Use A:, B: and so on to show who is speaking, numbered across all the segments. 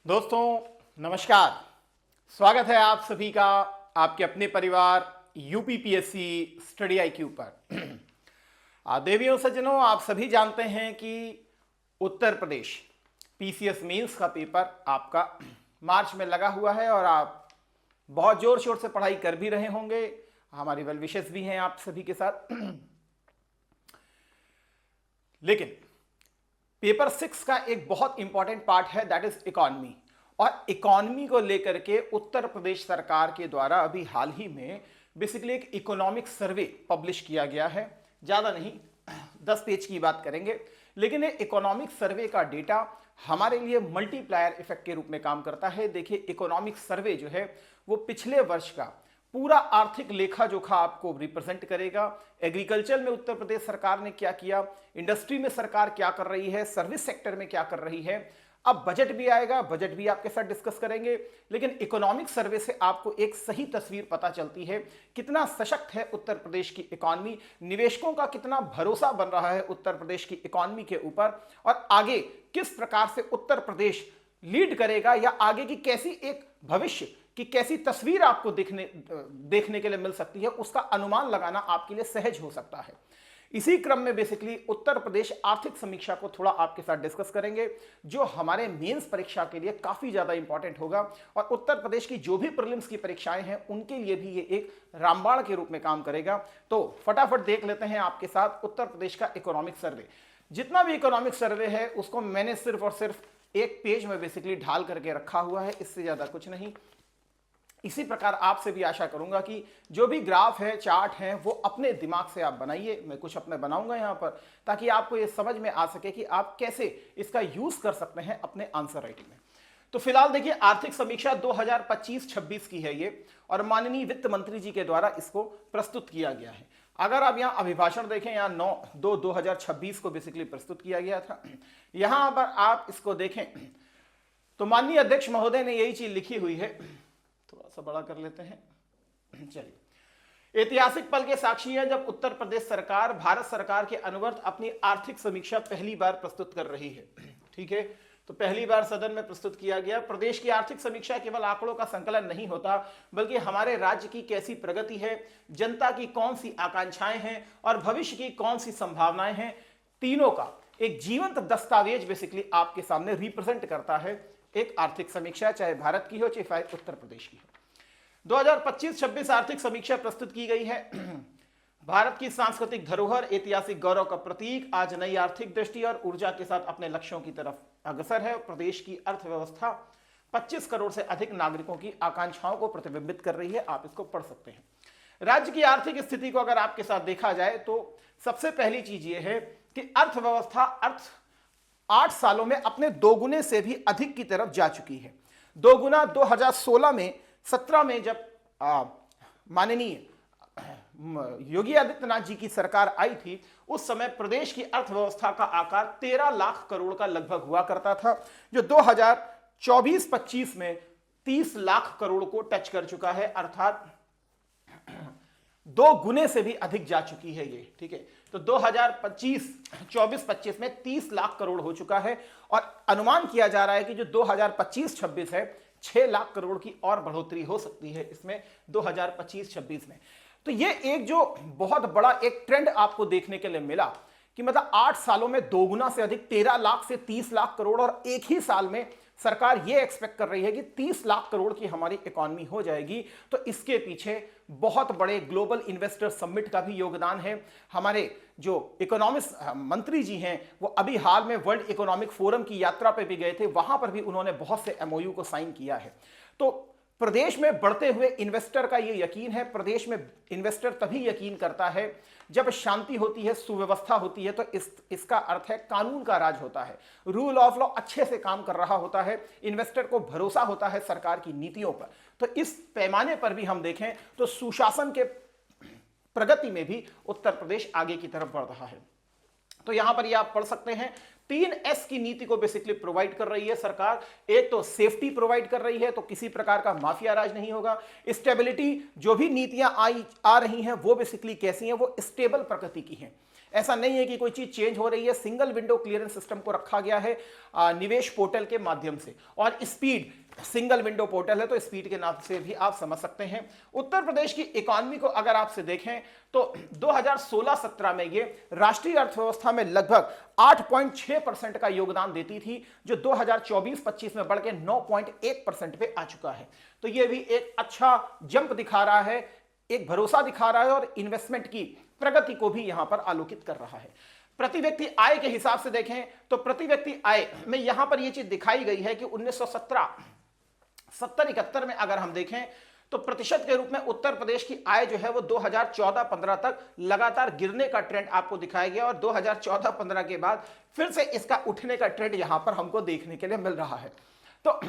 A: दोस्तों नमस्कार। स्वागत है आप सभी का आपके अपने परिवार यूपीपीएससी स्टडी आईक्यू पर। देवियों सज्जनों, आप सभी जानते हैं कि उत्तर प्रदेश पीसीएस मेंस का पेपर आपका मार्च में लगा हुआ है और आप बहुत जोर शोर से पढ़ाई कर भी रहे होंगे। हमारी वेल विशेस भी हैं आप सभी के साथ। लेकिन पेपर 6 का एक बहुत इंपॉर्टेंट पार्ट है, दैट इज इकोनॉमी। और इकोनॉमी को लेकर के उत्तर प्रदेश सरकार के द्वारा अभी हाल ही में बेसिकली एक इकोनॉमिक सर्वे पब्लिश किया गया है। ज़्यादा नहीं, 10 पेज की बात करेंगे, लेकिन ये इकोनॉमिक सर्वे का डेटा हमारे लिए मल्टीप्लायर इफेक्ट के रूप में काम करता है। देखिए, इकोनॉमिक सर्वे जो है वो पिछले वर्ष का पूरा आर्थिक लेखा जोखा आपको रिप्रेजेंट करेगा। एग्रीकल्चर में उत्तर प्रदेश सरकार ने क्या किया, इंडस्ट्री में सरकार क्या कर रही है, सर्विस सेक्टर में क्या कर रही है। अब बजट भी आएगा, बजट भी आपके साथ डिस्कस करेंगे, लेकिन इकोनॉमिक सर्वे से आपको एक सही तस्वीर पता चलती है कितना सशक्त है उत्तर प्रदेश की इकोनॉमी, निवेशकों का कितना भरोसा बन रहा है उत्तर प्रदेश की इकोनॉमी के ऊपर, और आगे किस प्रकार से उत्तर प्रदेश लीड करेगा या आगे की कैसी एक भविष्य कि कैसी तस्वीर आपको देखने के लिए मिल सकती है, उसका अनुमान लगाना आपके लिए सहज हो सकता है। इसी क्रम में बेसिकली उत्तर प्रदेश आर्थिक समीक्षा को थोड़ा आपके साथ डिस्कस करेंगे, जो हमारे मेंस परीक्षा के लिए काफी ज्यादा इंपॉर्टेंट होगा, और उत्तर प्रदेश की जो भी प्रीलिम्स की परीक्षाएं हैं उनके लिए भी ये एक रामबाण के रूप में काम करेगा। तो फटाफट देख लेते हैं आपके साथ उत्तर प्रदेश का इकोनॉमिक सर्वे। जितना भी इकोनॉमिक सर्वे है उसको मैंने सिर्फ और सिर्फ एक पेज में बेसिकली ढाल करके रखा हुआ है, इससे ज्यादा कुछ नहीं। इसी प्रकार आपसे भी आशा करूंगा कि जो भी ग्राफ है, चार्ट है, वो अपने दिमाग से आप बनाइए। मैं कुछ अपने बनाऊंगा यहाँ पर, ताकि आपको ये समझ में आ सके कि आप कैसे इसका यूज कर सकते हैं अपने आंसर राइटिंग में। तो फिलहाल देखिए, आर्थिक समीक्षा 2025-26 की है ये, और माननीय वित्त मंत्री जी के द्वारा इसको प्रस्तुत किया गया है। अगर आप यहाँ अभिभाषण देखें, यहाँ 9/2/2026 को बेसिकली प्रस्तुत किया गया था। यहाँ पर आप इसको देखें तो माननीय अध्यक्ष महोदय ने यही चीज लिखी हुई है, थोड़ा सा बड़ा कर लेते हैं। चलिए, ऐतिहासिक पल के साक्षी है जब उत्तर प्रदेश सरकार भारत सरकार के अनुवर्त अपनी आर्थिक समीक्षा पहली बार प्रस्तुत कर रही है। ठीक है, तो पहली बार सदन में प्रस्तुत किया गया। प्रदेश की आर्थिक समीक्षा केवल आंकड़ों का संकलन नहीं होता, बल्कि हमारे राज्य की कैसी प्रगति है, जनता की कौन सी आकांक्षाएं हैं और भविष्य की कौन सी संभावनाएं हैं, तीनों का एक जीवंत दस्तावेज बेसिकली आपके सामने रिप्रेजेंट करता है एक आर्थिक समीक्षा, चाहे भारत की हो चाहे उत्तर प्रदेश की हो। 2025-26 आर्थिक समीक्षा प्रस्तुत की गई है। भारत की सांस्कृतिक धरोहर, ऐतिहासिक गौरव का प्रतीक, आज नई आर्थिक दृष्टि और ऊर्जा के साथ अपने लक्ष्यों की तरफ अग्रसर है। प्रदेश की अर्थव्यवस्था 25 करोड़ से अधिक नागरिकों की आकांक्षाओं को प्रतिबिंबित कर रही है। आप इसको पढ़ सकते हैं। राज्य की आर्थिक स्थिति को अगर आपके साथ देखा जाए तो सबसे पहली चीज यह है कि अर्थव्यवस्था 8 सालों में अपने दोगुने से भी अधिक की तरफ जा चुकी है। दोगुना 2016 में 17 में जब माननीय योगी आदित्यनाथ जी की सरकार आई थी, उस समय प्रदेश की अर्थव्यवस्था का आकार 13 लाख करोड़ का लगभग हुआ करता था, जो 2024-25 में 30 लाख करोड़ को टच कर चुका है, अर्थात 2 गुने से भी अधिक जा चुकी है ये। ठीक है, तो 2024-25 में 30 लाख करोड़ हो चुका है, और अनुमान किया जा रहा है कि जो 2025-26 है 6 लाख करोड़ की और बढ़ोतरी हो सकती है इसमें 2025-26 में। तो ये एक जो बहुत बड़ा एक ट्रेंड आपको देखने के लिए मिला कि मतलब 8 सालों में दोगुना से अधिक, 13 लाख से 30 लाख करोड़, और एक ही साल में सरकार ये एक्सपेक्ट कर रही है कि 30 लाख करोड़ की हमारी इकोनॉमी हो जाएगी। तो इसके पीछे बहुत बड़े ग्लोबल इन्वेस्टर समिट का भी योगदान है। हमारे जो इकोनॉमिक्स मंत्री जी हैं वो अभी हाल में वर्ल्ड इकोनॉमिक फोरम की यात्रा पे भी गए थे, वहां पर भी उन्होंने बहुत से एमओयू को साइन किया है। तो प्रदेश में बढ़ते हुए इन्वेस्टर का ये यकीन है। प्रदेश में इन्वेस्टर तभी यकीन करता है जब शांति होती है, सुव्यवस्था होती है, तो इसका अर्थ है कानून का राज होता है, रूल ऑफ लॉ अच्छे से काम कर रहा होता है, इन्वेस्टर को भरोसा होता है सरकार की नीतियों पर। तो इस पैमाने पर भी हम देखें तो सुशासन के प्रगति में भी उत्तर प्रदेश आगे की तरफ बढ़ रहा है। तो यहां पर ये आप पढ़ सकते हैं, 3S की नीति को बेसिकली प्रोवाइड कर रही है सरकार। एक तो सेफ्टी प्रोवाइड कर रही है, तो किसी प्रकार का माफिया राज नहीं होगा। स्टेबिलिटी, जो भी नीतियां आ रही हैं वो बेसिकली कैसी हैं, वो स्टेबल प्रकृति की हैं। ऐसा नहीं है कि कोई चीज चेंज हो रही है। सिंगल विंडो क्लियरेंस सिस्टम को रखा गया है निवेश पोर्टल के माध्यम से, और स्पीड, सिंगल विंडो पोर्टल है तो स्पीड के नाम से भी आप समझ सकते हैं। उत्तर प्रदेश की इकोनॉमी को अगर आपसे देखें तो 2016-17 में ये राष्ट्रीय अर्थव्यवस्था में लगभग 8.6% का योगदान देती थी, जो 2024-25 में बढ़ के 9.1% पे आ चुका है। तो ये भी एक अच्छा जंप दिखा रहा है, एक भरोसा दिखा रहा है, और इन्वेस्टमेंट की प्रगति को भी यहां पर आलोकित कर रहा है। प्रति व्यक्ति आय के हिसाब से देखें तो प्रति व्यक्ति आय में यहां पर यह चीज दिखाई गई है कि 1970-71 में अगर हम देखें तो प्रतिशत के रूप में उत्तर प्रदेश की आय जो है वो 2014-15 तक लगातार गिरने का ट्रेंड आपको दिखाया गया, और 2014-15 के बाद फिर से इसका उठने का ट्रेंड यहां पर हमको देखने के लिए मिल रहा है। तो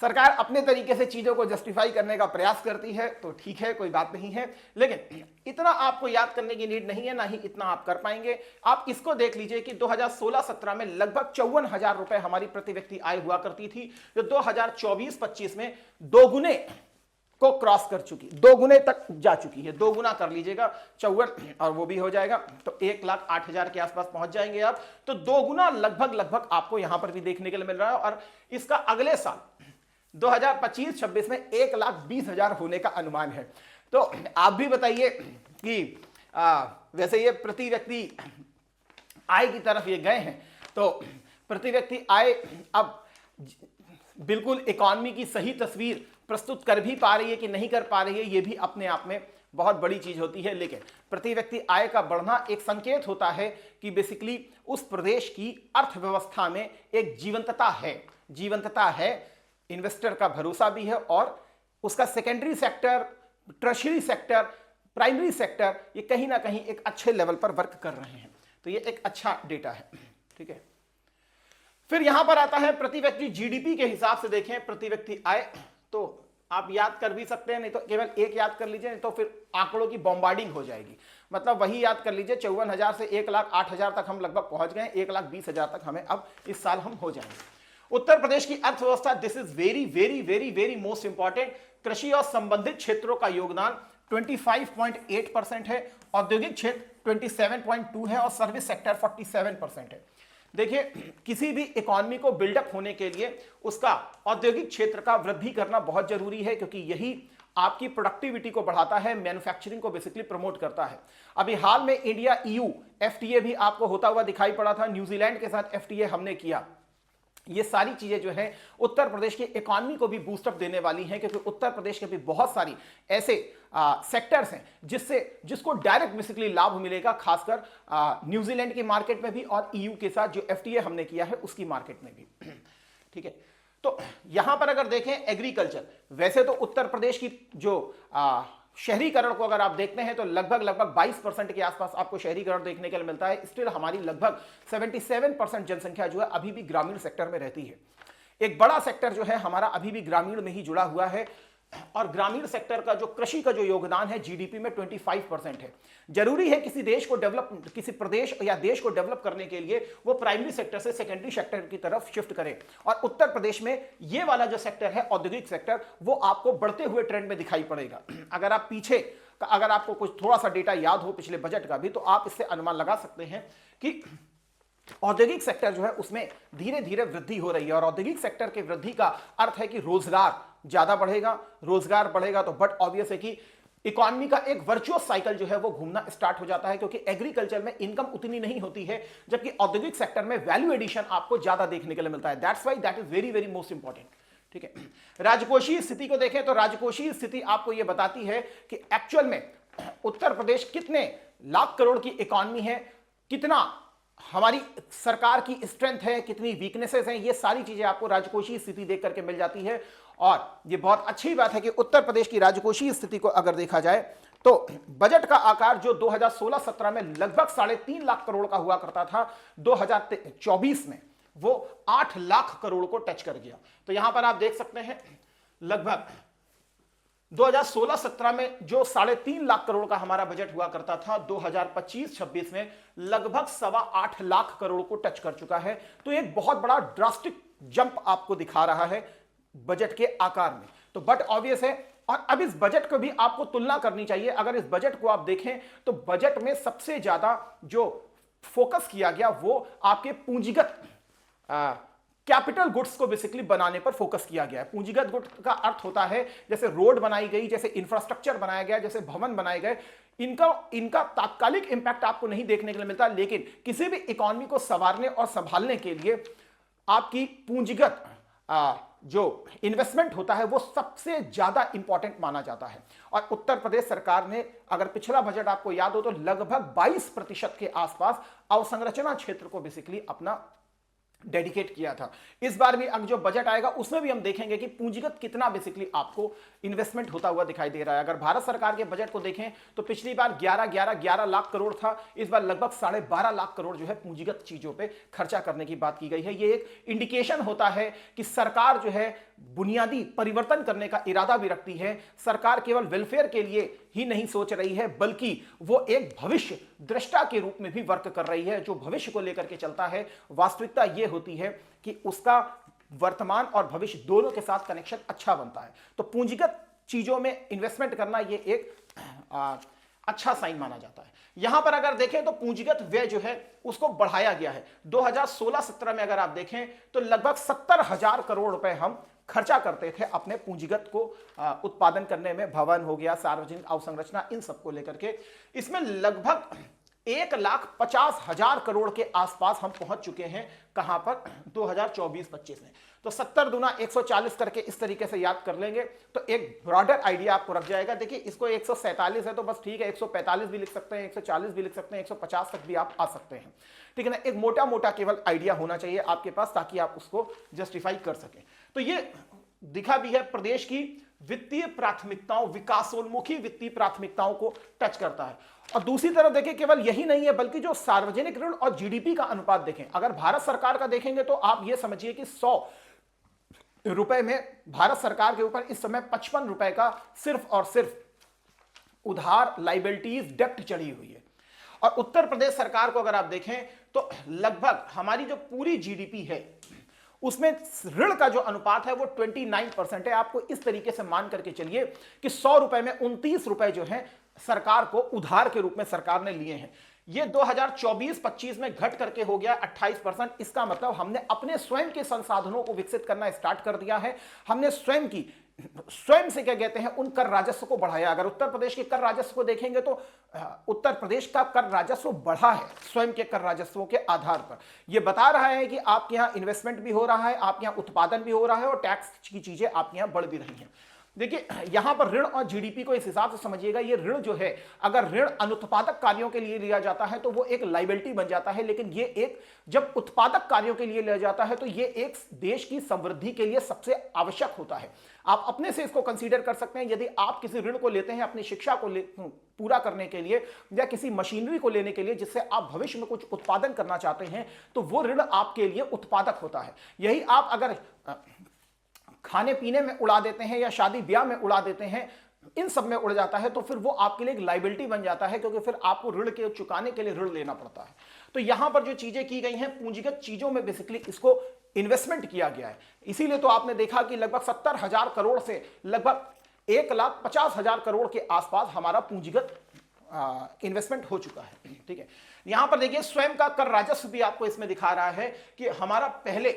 A: सरकार अपने तरीके से चीजों को जस्टिफाई करने का प्रयास करती है, तो ठीक है, कोई बात नहीं है, लेकिन इतना आपको याद करने की नीड नहीं है, ना ही इतना आप कर पाएंगे। आप इसको देख लीजिए कि 2016-17 में लगभग 54,000 रुपए हमारी प्रति व्यक्ति आय हुआ करती थी, जो 2024-25 में दोगुने को क्रॉस कर चुकी, 2 गुने तक जा चुकी है। 2 गुना कर लीजिएगा, 54 और वो भी हो जाएगा, तो 1,08,000 के आसपास पहुंच जाएंगे आप। तो 2 गुना लगभग आपको यहां पर भी देखने के लिए मिल रहा है, और इसका अगले साल 2025-26 में 1,20,000 होने का अनुमान है। तो आप भी बताइए कि वैसे ये प्रति व्यक्ति आय की तरफ ये गए हैं, तो प्रति व्यक्ति आय अब बिल्कुल इकॉनमी की सही तस्वीर प्रस्तुत कर भी पा रही है कि नहीं कर पा रही है, ये भी अपने आप में बहुत बड़ी चीज होती है। लेकिन प्रति व्यक्ति आय का बढ़ना एक संकेत होता है कि बेसिकली उस प्रदेश की अर्थव्यवस्था में एक जीवंतता है, इन्वेस्टर का भरोसा भी है, और उसका secondary sector, tertiary sector, primary sector, ये कहीं ना कहीं एक अच्छे लेवल पर वर्क कर रहे हैं। तो ये एक अच्छा डेटा है, ठीक है। फिर यहां पर आता है प्रति व्यक्ति जीडीपी के हिसाब से देखें प्रति व्यक्ति आय, तो आप याद कर भी सकते हैं, नहीं तो केवल एक याद कर लीजिए, नहीं तो फिर आंकड़ों की बॉम्बार्डिंग हो जाएगी। मतलब वही याद कर लीजिए, 54,000 से 1,08,000 तक हम लगभग पहुंच गए, 1,20,000 तक हमें अब इस साल हम हो जाएंगे। उत्तर प्रदेश की अर्थव्यवस्था, this is very very very very most important, कृषि और संबंधित क्षेत्रों का योगदान 25.8% है, औद्योगिक क्षेत्र 27.2 है, और सर्विस सेक्टर 47% है। देखिए, किसी भी इकॉनमी को बिल्डअप होने के लिए उसका औद्योगिक क्षेत्र का वृद्धि करना बहुत जरूरी है, क्योंकि यही आपकी प्रोडक्टिविटी को बढ़ाता है, मैन्युफैक्चरिंग को बेसिकली प्रमोट करता है। अभी हाल में इंडिया EU FTA भी आपको होता हुआ दिखाई पड़ा था, न्यूजीलैंड के साथ FTA हमने किया। ये सारी चीजें जो है उत्तर प्रदेश की इकॉनमी को भी बूस्टअप देने वाली हैं, क्योंकि उत्तर प्रदेश के भी बहुत सारी ऐसे सेक्टर्स हैं जिसको डायरेक्ट बेसिकली लाभ मिलेगा, खासकर न्यूजीलैंड की मार्केट में भी, और EU के साथ जो FTA हमने किया है उसकी मार्केट में भी, ठीक है। तो यहां पर अगर देखें एग्रीकल्चर, वैसे तो उत्तर प्रदेश की जो शहरीकरण को अगर आप देखते हैं तो लगभग 22% के आसपास आपको शहरीकरण देखने के लिए मिलता है। स्टिल हमारी लगभग 77% जनसंख्या जो है अभी भी ग्रामीण सेक्टर में रहती है। एक बड़ा सेक्टर जो है हमारा अभी भी ग्रामीण में ही जुड़ा हुआ है, और ग्रामीण सेक्टर का जो कृषि का जो योगदान है जीडीपी में 25% है। जरूरी है किसी देश को डेवलप, किसी प्रदेश या देश को डेवलप करने के लिए वो प्राइमरी सेक्टर से सेकेंडरी सेक्टर की तरफ शिफ्ट करे, और उत्तर प्रदेश में ये वाला जो सेक्टर है औद्योगिक सेक्टर, वो आपको बढ़ते हुए ट्रेंड में दिखाई पड़ेगा। अगर आप पीछे, अगर आपको कुछ थोड़ा सा डेटा याद हो पिछले बजट का भी, तो आप इससे अनुमान लगा सकते हैं कि औद्योगिक सेक्टर जो है उसमें धीरे धीरे वृद्धि हो रही है, और औद्योगिक सेक्टर की वृद्धि का अर्थ है कि रोजगार ज्यादा बढ़ेगा। रोजगार बढ़ेगा तो बट ऑब्वियस है कि इकोनॉमी का एक वर्चुअस साइकिल जो है वो घूमना स्टार्ट हो जाता है, क्योंकि एग्रीकल्चर में इनकम उतनी नहीं होती है, जबकि औद्योगिक सेक्टर में वैल्यू एडिशन आपको ज्यादा देखने के लिए मिलता है। That's why that is very very most important, ठीक है। राजकोषीय स्थिति को देखें तो राजकोषीय स्थिति आपको यह बताती है कि एक्चुअल में उत्तर प्रदेश कितने लाख करोड़ की इकोनॉमी है, कितना हमारी सरकार की स्ट्रेंथ है, कितनी वीकनेसेस हैं, ये सारी चीजें आपको राजकोषीय स्थिति देख करके मिल जाती है। और ये बहुत अच्छी बात है कि उत्तर प्रदेश की राजकोषीय स्थिति को अगर देखा जाए तो बजट का आकार जो 2016-17 में लगभग 3.5 लाख करोड़ का हुआ करता था, 2024 में वो 8 लाख करोड़ को टच कर गया। तो यहां पर आप देख सकते हैं लगभग 2016-17 में जो 3.5 लाख करोड़ का हमारा बजट हुआ करता था, 2025-26 में लगभग 8.25 लाख करोड़ को टच कर चुका है। तो एक बहुत बड़ा ड्रास्टिक जंप आपको दिखा रहा है बजट के आकार में। तो बट ऑब्वियस है, और अब इस बजट को भी आपको तुलना करनी चाहिए। अगर इस बजट को आप देखें तो बजट में सबसे ज्यादा जो फोकस किया गया वो आपके पूंजीगत कैपिटल गुड्स को बेसिकली बनाने पर फोकस किया गया है। पूंजीगत गुड्स का अर्थ होता है जैसे रोड बनाई गई, जैसे इंफ्रास्ट्रक्चर बनाया गया, जैसे भवन बनाए गए। इनका तात्कालिक इंपैक्ट आपको नहीं देखने के लिए मिलता, लेकिन किसी भी इकोनॉमी को संवारने और संभालने के लिए आपकी पूंजीगत जो इन्वेस्टमेंट होता है वो सबसे ज्यादा इंपॉर्टेंट माना जाता है। और उत्तर प्रदेश सरकार ने, अगर पिछला बजट आपको याद हो तो लगभग 22% के आसपास अवसंरचना क्षेत्र को बेसिकली अपना डेडिकेट किया था। इस बार भी अब जो बजट आएगा उसमें भी हम देखेंगे कि पूंजीगत कितना बेसिकली आपको इन्वेस्टमेंट होता हुआ दिखाई दे रहा है। अगर भारत सरकार के बजट को देखें तो पिछली बार 11 लाख करोड़ था, इस बार लगभग 12.5 लाख करोड़ जो है पूंजीगत चीजों पे खर्चा करने की बात की गई है। ये एक इंडिकेशन होता है कि सरकार जो है बुनियादी परिवर्तन करने का इरादा भी रखती है। सरकार केवल वेलफेयर के लिए ही नहीं सोच रही है, बल्कि वो एक भविष्य दृष्टा के रूप में भी वर्क कर रही है, जो भविष्य को लेकर के चलता है। वास्तविकता ये होती है कि उसका वर्तमान और भविष्य दोनों के साथ कनेक्शन अच्छा बनता है। तो पूंजीगत चीजों में इन्वेस्टमेंट करना ये एक अच्छा साइन माना जाता है। यहां पर अगर देखें तो पूंजीगत व्यय जो है उसको बढ़ाया गया है। 2016-17 में अगर आप देखें तो लगभग 70,000 करोड़ रुपए हम खर्चा करते थे अपने पूंजीगत को उत्पादन करने में, भवन हो गया, सार्वजनिक अवसंरचना, इन सबको लेकर के। इसमें लगभग 1,50,000 करोड़ के आसपास हम पहुंच चुके हैं। कहां पर? 2024-25 में। तो 70 दूना 140 करके इस तरीके से याद कर लेंगे तो एक ब्रॉडर आइडिया आपको रख जाएगा। देखिए इसको 147 है तो बस ठीक है, 145 भी लिख सकते हैं, 140 भी लिख सकते हैं, 150 तक भी आप आ सकते हैं, ठीक है ना। एक मोटा मोटा केवल आइडिया होना चाहिए आपके पास ताकि आप उसको जस्टिफाई कर सकें। तो ये दिखा भी है प्रदेश की वित्तीय प्राथमिकताओं, विकासोन्मुखी वित्तीय प्राथमिकताओं को टच करता है। और दूसरी तरफ देखें केवल यही नहीं है बल्कि जो सार्वजनिक ऋण और जीडीपी का अनुपात देखें, अगर भारत सरकार का देखेंगे तो आप ये समझिए कि 100 रुपए में भारत सरकार के ऊपर इस समय 55 रुपए का सिर्फ और सिर्फ उधार लाइबिलिटीज डेप्ट चढ़ी हुई है। और उत्तर प्रदेश सरकार को अगर आप देखें तो लगभग हमारी जो पूरी जीडीपी है उसमें ऋण का जो अनुपात है वो 29% है। आपको इस तरीके से मान करके चलिए कि 100 रुपए में 29 रुपए जो है सरकार को उधार के रूप में सरकार ने लिए हैं। ये 2024-25 में घट करके हो गया 28%। इसका मतलब हमने अपने स्वयं के संसाधनों को विकसित करना स्टार्ट कर दिया है। हमने स्वयं से क्या कहते हैं उन कर राजस्व को बढ़ाया। अगर उत्तर प्रदेश के कर राजस्व को देखेंगे तो उत्तर प्रदेश का कर राजस्व बढ़ा है स्वयं के कर राजस्वों के आधार पर। यह बता रहा है कि आपके यहां इन्वेस्टमेंट भी हो रहा है, आपके यहां उत्पादन भी हो रहा है और टैक्स की चीजें आपके यहां बढ़ भी रही हैं। देखिए यहां पर ऋण और जीडीपी को इस हिसाब से समझिएगा। ये ऋण जो है अगर ऋण अनुत्पादक कार्यों के लिए लिया जाता है तो वो एक लाइबिलिटी बन जाता है, लेकिन ये एक जब उत्पादक कार्यों के लिए लिया जाता है तो ये एक देश की समृद्धि के लिए सबसे आवश्यक होता है। आप अपने से इसको कंसीडर कर सकते हैं। यदि आप किसी ऋण को लेते हैं अपनी शिक्षा को पूरा करने के लिए या किसी मशीनरी को लेने के लिए जिससे आप भविष्य में कुछ उत्पादन करना चाहते हैं, तो वो ऋण आपके लिए उत्पादक होता है। यही आप अगर खाने पीने में उड़ा देते हैं या शादी ब्याह में उड़ा देते हैं, इन सब में उड़ जाता है, तो फिर वो आपके लिए एक लाइबिलिटी बन जाता है, क्योंकि फिर आपको ऋण के चुकाने के लिए ऋण लेना पड़ता है। तो यहां पर जो चीजें की गई हैं पूंजीगत चीजों में बेसिकली इसको इन्वेस्टमेंट किया गया है। इसीलिए तो आपने देखा कि लगभग 70,000 करोड़ से लगभग 1,50,000 करोड़ के आसपास हमारा पूंजीगत इन्वेस्टमेंट हो चुका है। ठीक है, यहां पर देखिए स्वयं का कर राजस्व भी आपको इसमें दिखा रहा है कि हमारा पहले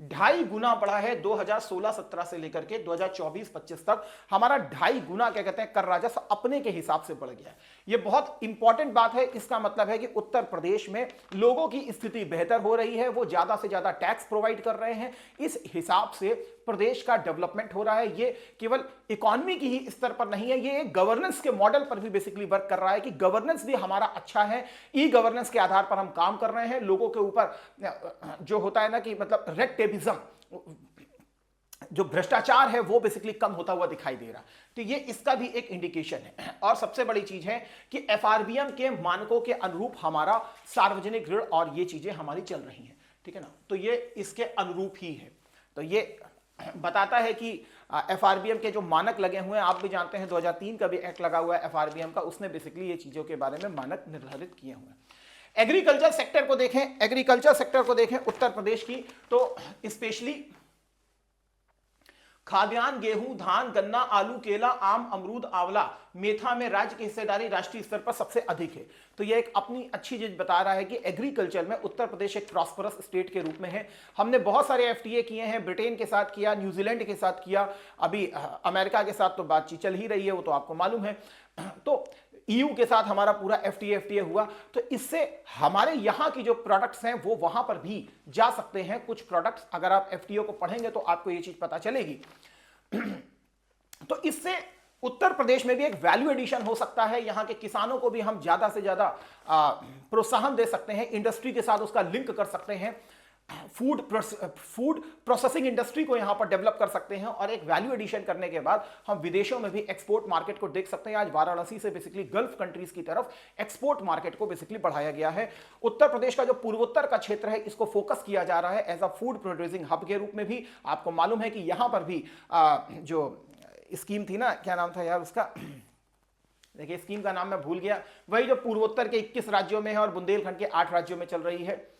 A: 2.5 गुना बढ़ा है। 2016-17 से लेकर के 2024-25 तक हमारा 2.5 गुना क्या कहते हैं कर राजस्व अपने के हिसाब से बढ़ गया है। यह बहुत इंपॉर्टेंट बात है। इसका मतलब है कि उत्तर प्रदेश में लोगों की स्थिति बेहतर हो रही है, वो ज्यादा से ज्यादा टैक्स प्रोवाइड कर रहे हैं। इस हिसाब से प्रदेश का डेवलपमेंट हो रहा है। ये केवल इकोनॉमी की ही स्तर पर नहीं है, ये एक गवर्नेंस के मॉडल पर भी बेसिकली वर्क कर रहा है कि गवर्नेंस भी हमारा अच्छा है। ई गवर्नेंस के आधार पर हम काम कर रहे हैं। लोगों के ऊपर जो होता है ना कि मतलब रेड टेपिज्म, जो भ्रष्टाचार है वो बेसिकली कम होता हुआ दिखाई दे रहा। तो ये इसका भी एक इंडिकेशन है। और सबसे बड़ी चीज है कि एफआरबीएम के मानकों के अनुरूप हमारा सार्वजनिक ऋण और ये चीजें हमारी चल रही हैं। ठीक है ना, तो ये इसके अनुरूप ही है। तो ये बताता है कि FRBM के जो मानक लगे हुए हैं, आप भी जानते हैं 2003 का भी एक्ट लगा हुआ है FRBM का, उसने बेसिकली ये चीज़ों के बारे में मानक निर्धारित किए हुए हैं। एग्रीकल्चर सेक्टर को देखें, एग्रीकल्चर सेक्टर को देखें उत्तर प्रदेश की, तो स्पेशली खाद्यान्न, गेहूं, धान, गन्ना, आलू, केला, आम, अमरूद, आंवला, मेथा में राज्य की हिस्सेदारी राष्ट्रीय स्तर पर सबसे अधिक है। तो यह एक अपनी अच्छी चीज बता रहा है कि एग्रीकल्चर में उत्तर प्रदेश एक प्रॉस्परस स्टेट के रूप में है। हमने बहुत सारे FTA किए हैं, ब्रिटेन के साथ किया, न्यूजीलैंड के साथ किया, अभी अमेरिका के साथ तो बातचीत चल ही रही है, वो तो आपको मालूम है। तो EU के साथ हमारा पूरा FTA हुआ, तो इससे हमारे यहाँ की जो प्रोडक्ट्स हैं वो वहां पर भी जा सकते हैं। कुछ प्रोडक्ट्स अगर आप FTA को पढ़ेंगे तो आपको ये चीज पता चलेगी। तो इससे उत्तर प्रदेश में भी एक वैल्यू एडिशन हो सकता है, यहाँ के किसानों को भी हम ज्यादा से ज्यादा प्रोत्साहन दे सकते हैं, इंडस्ट्री के साथ उसका लिंक कर सकते हैं, फूड प्रोसेसिंग इंडस्ट्री को यहां पर डेवलप कर सकते हैं, और एक वैल्यू एडिशन करने के बाद हम विदेशों में भी एक्सपोर्ट मार्केट को देख सकते हैं। आज वाराणसी से बेसिकली गल्फ कंट्रीज की तरफ एक्सपोर्ट मार्केट को बेसिकली बढ़ाया गया है। उत्तर प्रदेश का जो पूर्वोत्तर का क्षेत्र है, इसको फोकस किया जा रहा है as a food producing hub के रूप में भी। आपको मालूम है कि यहां पर भी जो स्कीम थी ना, क्या नाम था यार उसका, देखिए स्कीम का नाम मैं भूल गया, वही जो पूर्वोत्तर के 21 राज्यों में है और बुंदेलखंड के 8 राज्यों में चल रही है।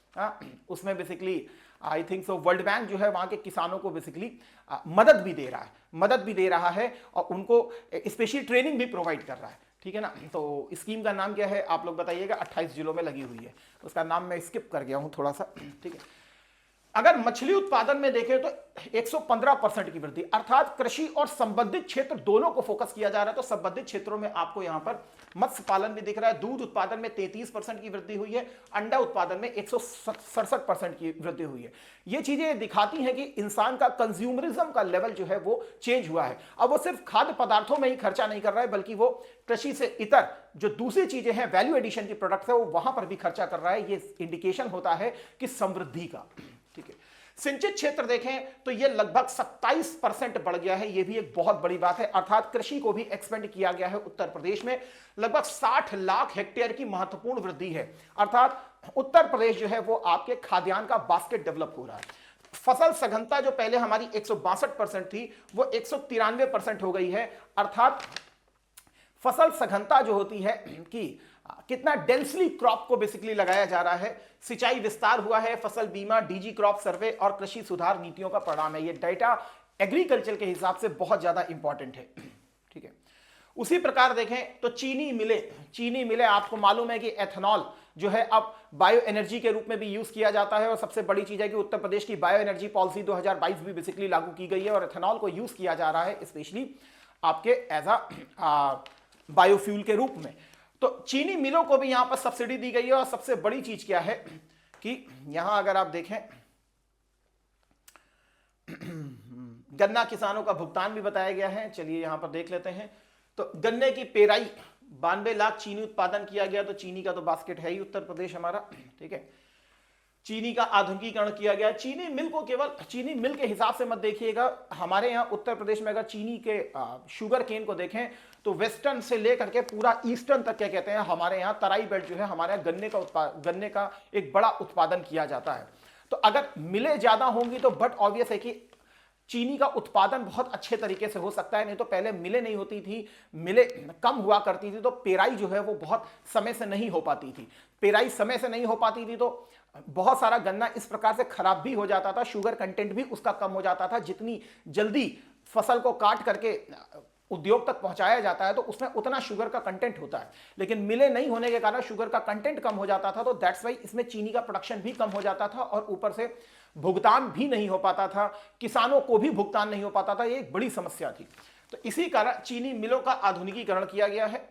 A: उसमें basically I think so world bank जो है वहां के किसानों को बेसिकली मदद भी दे रहा है और उनको स्पेशली ट्रेनिंग भी प्रोवाइड कर रहा है, ठीक है ना। तो स्कीम का नाम क्या है आप लोग बताइएगा, 28 जिलों में लगी हुई है, उसका नाम मैं स्किप कर गया हूं थोड़ा सा, ठीक है। अगर मछली उत्पादन में देखें तो 115% की वृद्धि, अर्थात कृषि और संबंधित क्षेत्र दोनों को फोकस किया जा रहा है। तो संबंधित क्षेत्रों में आपको यहां पर मत्स्य पालन भी दिख रहा है, दूध उत्पादन में 33% की वृद्धि हुई है, अंडा उत्पादन में 167% की वृद्धि हुई है। ये चीजें दिखाती हैं कि इंसान का कंज्यूमरिज्म का लेवल जो है वो चेंज हुआ है। अब वो सिर्फ खाद्य पदार्थों में ही खर्चा नहीं कर रहा है, बल्कि वो कृषि से इतर जो दूसरी चीजें हैं, वैल्यू एडिशन की प्रोडक्ट्स है, वो वहां पर भी खर्चा कर रहा है। ये इंडिकेशन होता है कि समृद्धि का, ठीक है। सिंचित क्षेत्र देखें तो यह लगभग 27% बढ़ गया है, यह भी एक बहुत बड़ी बात है। अर्थात कृषि को भी एक्सपेंड किया गया है उत्तर प्रदेश में, लगभग 60 लाख हेक्टेयर की महत्वपूर्ण वृद्धि है। अर्थात उत्तर प्रदेश जो है वो आपके खाद्यान्न का बास्केट डेवलप हो रहा है। फसल सघनता जो पहले हमारी 162% थी वो 193% हो गई है। अर्थात फसल सघनता जो होती है कि कितना डेंसली क्रॉप को बेसिकली लगाया जा रहा है, सिंचाई विस्तार हुआ है, फसल बीमा, DG क्रॉप सर्वे और कृषि सुधार नीतियों का परिणाम है। ये डाटा एग्रीकल्चर के हिसाब से बहुत ज्यादा इंपॉर्टेंट है, ठीक है। उसी प्रकार देखें तो चीनी मिले आपको मालूम है कि एथेनॉल जो है अब बायो एनर्जी के रूप में भी यूज किया जाता है, और सबसे बड़ी चीज है कि उत्तर प्रदेश की बायो एनर्जी पॉलिसी 2022 भी बेसिकली लागू की गई है और एथेनॉल को यूज किया जा रहा है स्पेशली आपके एज अ बायोफ्यूल के रूप में। तो चीनी मिलों को भी यहां पर सब्सिडी दी गई है, और सबसे बड़ी चीज क्या है कि यहां अगर आप देखें गन्ना किसानों का भुगतान भी बताया गया है। चलिए यहां पर देख लेते हैं। तो गन्ने की पेराई 92 लाख चीनी उत्पादन किया गया, तो चीनी का तो बास्केट है ही उत्तर प्रदेश हमारा, ठीक है। चीनी का आधुनिकीकरण किया गया। चीनी मिल को केवल चीनी मिल के हिसाब से मत देखिएगा, हमारे यहाँ उत्तर प्रदेश में अगर चीनी के शुगर केन को देखें तो वेस्टर्न से लेकर के पूरा ईस्टर्न तक क्या कहते हैं, हमारे यहाँ तराई बेल्ट जो है, हमारे यहाँ गन्ने का एक बड़ा उत्पादन किया जाता है। तो अगर मिलें ज्यादा होंगी तो बट ऑब्वियस है कि चीनी का उत्पादन बहुत अच्छे तरीके से हो सकता है। नहीं तो पहले मिलें नहीं होती थी, मिलें कम हुआ करती थी, तो पेराई जो है वो बहुत समय से नहीं हो पाती थी। पेराई समय से नहीं हो पाती थी तो बहुत सारा गन्ना इस प्रकार से खराब भी हो जाता था, शुगर कंटेंट भी उसका कम हो जाता था। जितनी जल्दी फसल को काट करके उद्योग तक पहुंचाया जाता है तो उसमें उतना शुगर का कंटेंट होता है, लेकिन मिले नहीं होने के कारण शुगर का कंटेंट कम हो जाता था। तो दैट्स वाई इसमें चीनी का प्रोडक्शन भी कम हो जाता था, और ऊपर से भुगतान भी नहीं हो पाता था, किसानों को भी भुगतान नहीं हो पाता था। ये एक बड़ी समस्या थी। तो इसी कारण चीनी मिलों का आधुनिकीकरण किया गया है,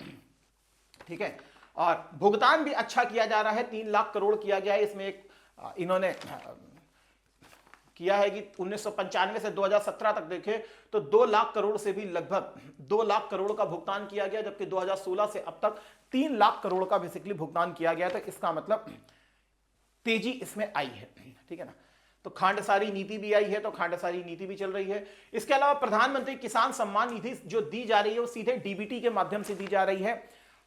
A: ठीक है। और भुगतान भी अच्छा किया जा रहा है, 3 लाख करोड़ किया गया है। इसमें एक इन्होंने किया है कि 1995 से 2017 तक देखें तो 2 लाख करोड़ से भी लगभग 2 लाख करोड़ का भुगतान किया गया, जबकि 2016 से अब तक 3 लाख करोड़ का बेसिकली भुगतान किया गया। तो इसका मतलब तेजी इसमें आई है, ठीक है ना। तो खांडसारी नीति भी आई है, तो खांडसारी नीति भी चल रही है। इसके अलावा प्रधानमंत्री किसान सम्मान निधि जो दी जा रही है वो सीधे DBT के माध्यम से दी जा रही है।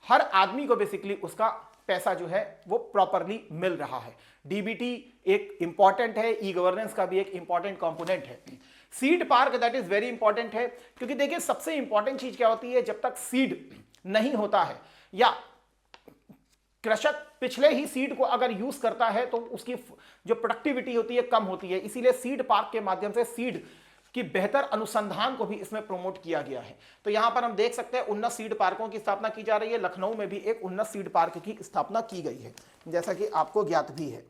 A: हर आदमी को बेसिकली उसका पैसा जो है वो प्रॉपरली मिल रहा है। DBT एक इंपॉर्टेंट है, ई गवर्नेंस का भी एक इंपॉर्टेंट कंपोनेंट है। Seed park that is very important है, क्योंकि देखिए सबसे इंपॉर्टेंट चीज क्या होती है, जब तक सीड नहीं होता है या कृषक पिछले ही सीड को अगर यूज करता है तो उसकी जो प्रोडक्टिविटी होती है कम होती है। इसीलिए सीड पार्क के माध्यम से सीड कि बेहतर अनुसंधान को भी इसमें प्रमोट किया गया है। तो यहां पर हम देख सकते हैं उन्नत सीड पार्कों की स्थापना की जा रही है। लखनऊ में भी एक उन्नत सीड पार्क की स्थापना की गई है, जैसा कि आपको ज्ञात भी है।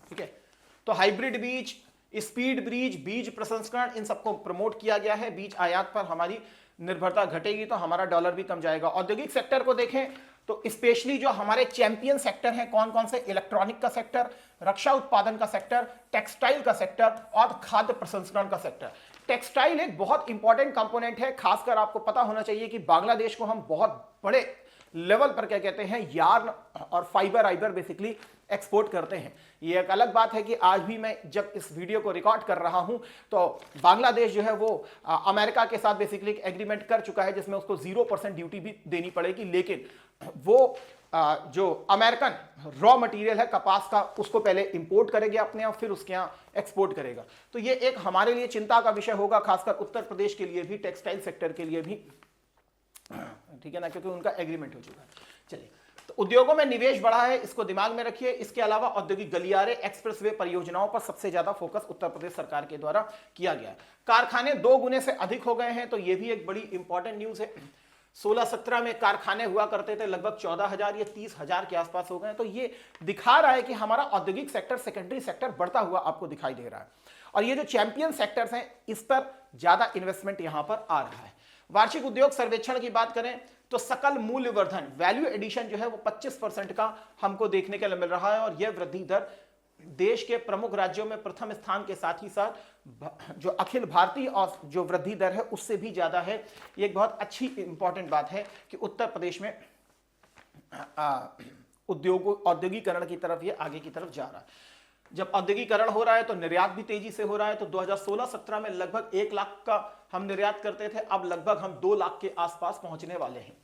A: ठीक है, तो हाइब्रिड बीज, स्पीड बीज प्रसंस्करण, इन सबको प्रमोट किया गया है। बीज आयात पर हमारी निर्भरता घटेगी तो हमारा डॉलर भी कम जाएगा। औद्योगिक सेक्टर को देखें तो स्पेशली जो हमारे चैंपियन सेक्टर हैं कौन कौन से, इलेक्ट्रॉनिक का सेक्टर, रक्षा उत्पादन का सेक्टर, टेक्सटाइल का सेक्टर और खाद्य प्रसंस्करण का सेक्टर। टेक्सटाइल एक बहुत इंपॉर्टेंट कंपोनेंट है, खासकर आपको पता होना चाहिए कि बांग्लादेश को हम बहुत बड़े लेवल पर क्या कहते हैं, यार्न और फाइबर बेसिकली एक्सपोर्ट करते हैं। ये एक अलग बात है कि आज भी मैं जब इस वीडियो को रिकॉर्ड कर रहा हूं तो बांग्लादेश जो है वो अमेरिका के साथ बेसिकली एक एग्रीमेंट कर चुका है जिसमें उसको 0% ड्यूटी भी देनी पड़ेगी, लेकिन वो जो अमेरिकन रॉ मटेरियल है कपास का उसको पहले इंपोर्ट करेगा अपने यहाँ, फिर उसके यहाँ एक्सपोर्ट करेगा। तो ये एक हमारे लिए चिंता का विषय होगा, खासकर उत्तर प्रदेश के लिए भी, टेक्सटाइल सेक्टर के लिए भी, ठीक है ना, क्योंकि उनका एग्रीमेंट हो चुका है। चलिए, तो उद्योगों में निवेश बढ़ा है, इसको दिमाग में रखिए। इसके अलावा औद्योगिक गलियारे, एक्सप्रेसवे परियोजनाओं पर सबसे ज्यादा फोकस उत्तर प्रदेश सरकार के द्वारा किया गया है। कारखाने 2 गुने से अधिक हो गए हैं, तो यह भी एक बड़ी इंपॉर्टेंट न्यूज है। 16-17 में कारखाने हुआ करते थे लगभग 14,000 या 30,000 के आसपास हो गए, तो ये दिखा रहा है कि हमारा औद्योगिक सेक्टर, सेकेंडरी सेक्टर बढ़ता हुआ आपको दिखाई दे रहा है। और ये जो चैंपियन सेक्टर्स हैं इस पर ज्यादा इन्वेस्टमेंट यहां पर आ रहा है। वार्षिक उद्योग सर्वेक्षण की बात करें तो सकल मूल्य वर्धन, वैल्यू एडिशन जो है वो 25% का हमको देखने के लिए मिल रहा है, और यह वृद्धि दर देश के प्रमुख राज्यों में प्रथम स्थान के साथ ही साथ जो अखिल भारतीय और जो वृद्धि दर है उससे भी ज्यादा है। ये एक बहुत अच्छी इंपॉर्टेंट बात है कि उत्तर प्रदेश में औद्योगिकरण की तरफ ये आगे की तरफ जा रहा है। जब औद्योगिकरण हो रहा है तो निर्यात भी तेजी से हो रहा है। तो 2016-17 में लगभग 1 लाख का हम निर्यात करते थे, अब लगभग हम 2 लाख के आसपास पहुंचने वाले हैं।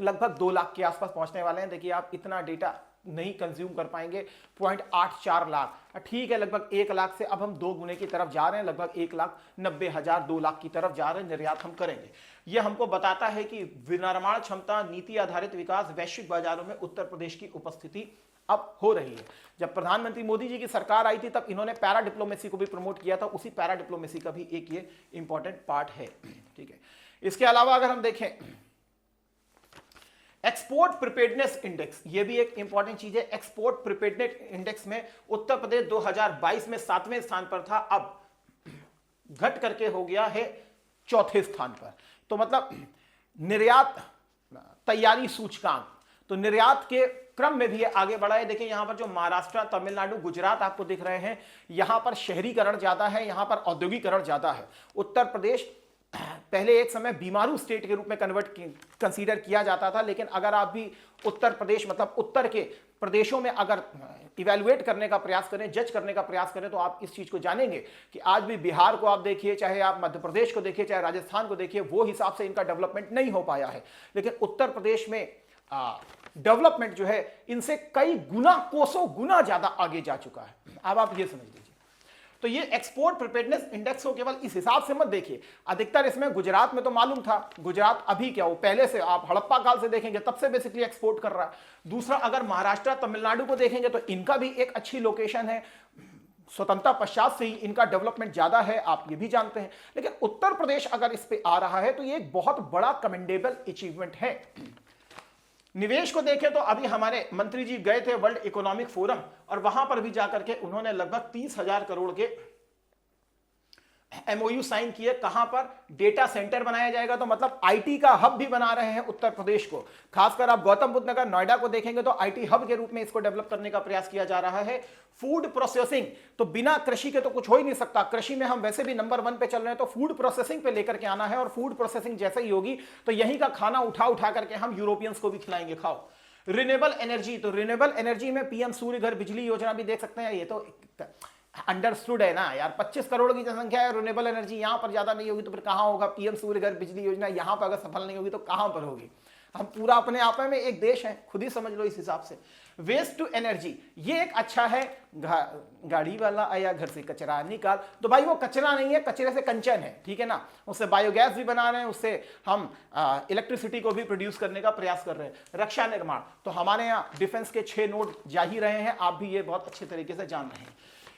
A: लगभग 2 लाख के आसपास पहुंचने वाले हैं। देखिए, आप इतना डेटा नहीं कंज्यूम कर पाएंगे, 0.84 लाख, ठीक है, लगभग 1 लाख से अब हम 2 गुने की तरफ जा रहे हैं, लगभग 1,90,000 2 लाख की तरफ जा रहे हैं, निर्यात हम करेंगे। यह हमको बताता है कि विनिर्माण क्षमता, नीति आधारित विकास, वैश्विक बाजारों में उत्तर प्रदेश की उपस्थिति अब हो रही है। जब प्रधानमंत्री मोदी जी की सरकार आई थी तब इन्होंने पैरा डिप्लोमेसी को भी प्रमोट किया था, उसी पैरा डिप्लोमेसी का भी एक ये इंपॉर्टेंट पार्ट है। ठीक है, इसके अलावा अगर हम देखें एक्सपोर्ट प्रिपेयर्डनेस इंडेक्स, ये भी एक इंपॉर्टेंट चीज है। एक्सपोर्ट प्रिपेयर्डनेस इंडेक्स में उत्तर प्रदेश 2022 में 7वें स्थान पर था, अब घट करके हो गया है 4थे स्थान पर। तो मतलब निर्यात तैयारी सूचकांक, तो निर्यात के क्रम में भी ये आगे बढ़ा है। देखिए यहां पर जो महाराष्ट्र, तमिलनाडु, गुजरात आपको दिख रहे हैं, यहां पर शहरीकरण ज्यादा है, यहां पर औद्योगिकरण ज्यादा है। उत्तर प्रदेश पहले एक समय बीमारू स्टेट के रूप में कंसीडर किया जाता था, लेकिन अगर आप भी उत्तर प्रदेश मतलब उत्तर के प्रदेशों में अगर इवैल्यूएट करने का प्रयास करें, जज करने का प्रयास करें, तो आप इस चीज को जानेंगे कि आज भी बिहार को आप देखिए, चाहे आप मध्य प्रदेश को देखिए, चाहे राजस्थान को देखिए, वो हिसाब से इनका डेवलपमेंट नहीं हो पाया है। लेकिन उत्तर प्रदेश में डेवलपमेंट जो है इनसे कई गुना, कोसों गुना ज्यादा आगे जा चुका है। अब आप ये समझ लीजिए। तो ये एक्सपोर्ट प्रिपेयर्डनेस इंडेक्स को केवल इस हिसाब से मत देखिए, अधिकतर इसमें गुजरात में तो मालूम था, गुजरात अभी क्या, वो पहले से आप हड़प्पा काल से देखेंगे तब से बेसिकली एक्सपोर्ट कर रहा है। दूसरा, अगर महाराष्ट्र, तमिलनाडु को देखेंगे तो इनका भी एक अच्छी लोकेशन है, स्वतंत्रता पश्चात से ही इनका डेवलपमेंट ज्यादा है, आप ये भी जानते हैं। लेकिन उत्तर प्रदेश अगर इस पे आ रहा है तो ये एक बहुत बड़ा कमेंडेबल अचीवमेंट है। निवेश को देखें तो अभी हमारे मंत्री जी गए थे वर्ल्ड इकोनॉमिक फोरम, और वहां पर भी जाकर के उन्होंने लगभग 30,000 करोड़ के एमओयू साइन किए। कहां पर? डेटा सेंटर बनाया जाएगा, तो मतलब आईटी का हब भी बना रहे हैं उत्तर प्रदेश को। खासकर आप गौतम बुद्ध नगर, नोएडा को देखेंगे तो आईटी हब के रूप में इसको डेवलप करने का प्रयास किया जा रहा है। फूड प्रोसेसिंग, तो बिना कृषि के तो कुछ हो ही नहीं सकता। कृषि में हम वैसे भी नंबर 1 पे चल रहे हैं, तो फूड प्रोसेसिंग पे लेकर के आना है, और फूड प्रोसेसिंग जैसे ही होगी तो यहीं का खाना उठा उठा करके हम यूरोपियंस को भी खिलाएंगे, खाओ। रिन्यूएबल एनर्जी, तो रिन्यूएबल एनर्जी में पीएम सूर्य घर बिजली योजना भी देख सकते हैं। ये तो अंडरस्टूड है ना यार, 25 करोड़ की जनसंख्या है, रिन्यूएबल एनर्जी यहां पर ज्यादा नहीं होगी तो फिर कहां होगा? पीएम सूर्य घर बिजली योजना यहां पर अगर सफल नहीं होगी तो कहां पर होगी? हम पूरा अपने आप में एक देश है, खुद ही समझ लो इस हिसाब से। वेस्ट टू एनर्जी, ये एक अच्छा है, गाड़ी वाला आया घर से कचरा निकाल, तो भाई वो कचरा नहीं है, कचरे से कंचन है, ठीक है ना। उससे बायोगैस भी बना रहे हैं, उससे हम इलेक्ट्रिसिटी को भी प्रोड्यूस करने का प्रयास कर रहे हैं। रक्षा निर्माण, तो हमारे यहाँ डिफेंस के 6 नोड जा ही रहे हैं, आप भी ये बहुत अच्छे तरीके से जान रहे हैं।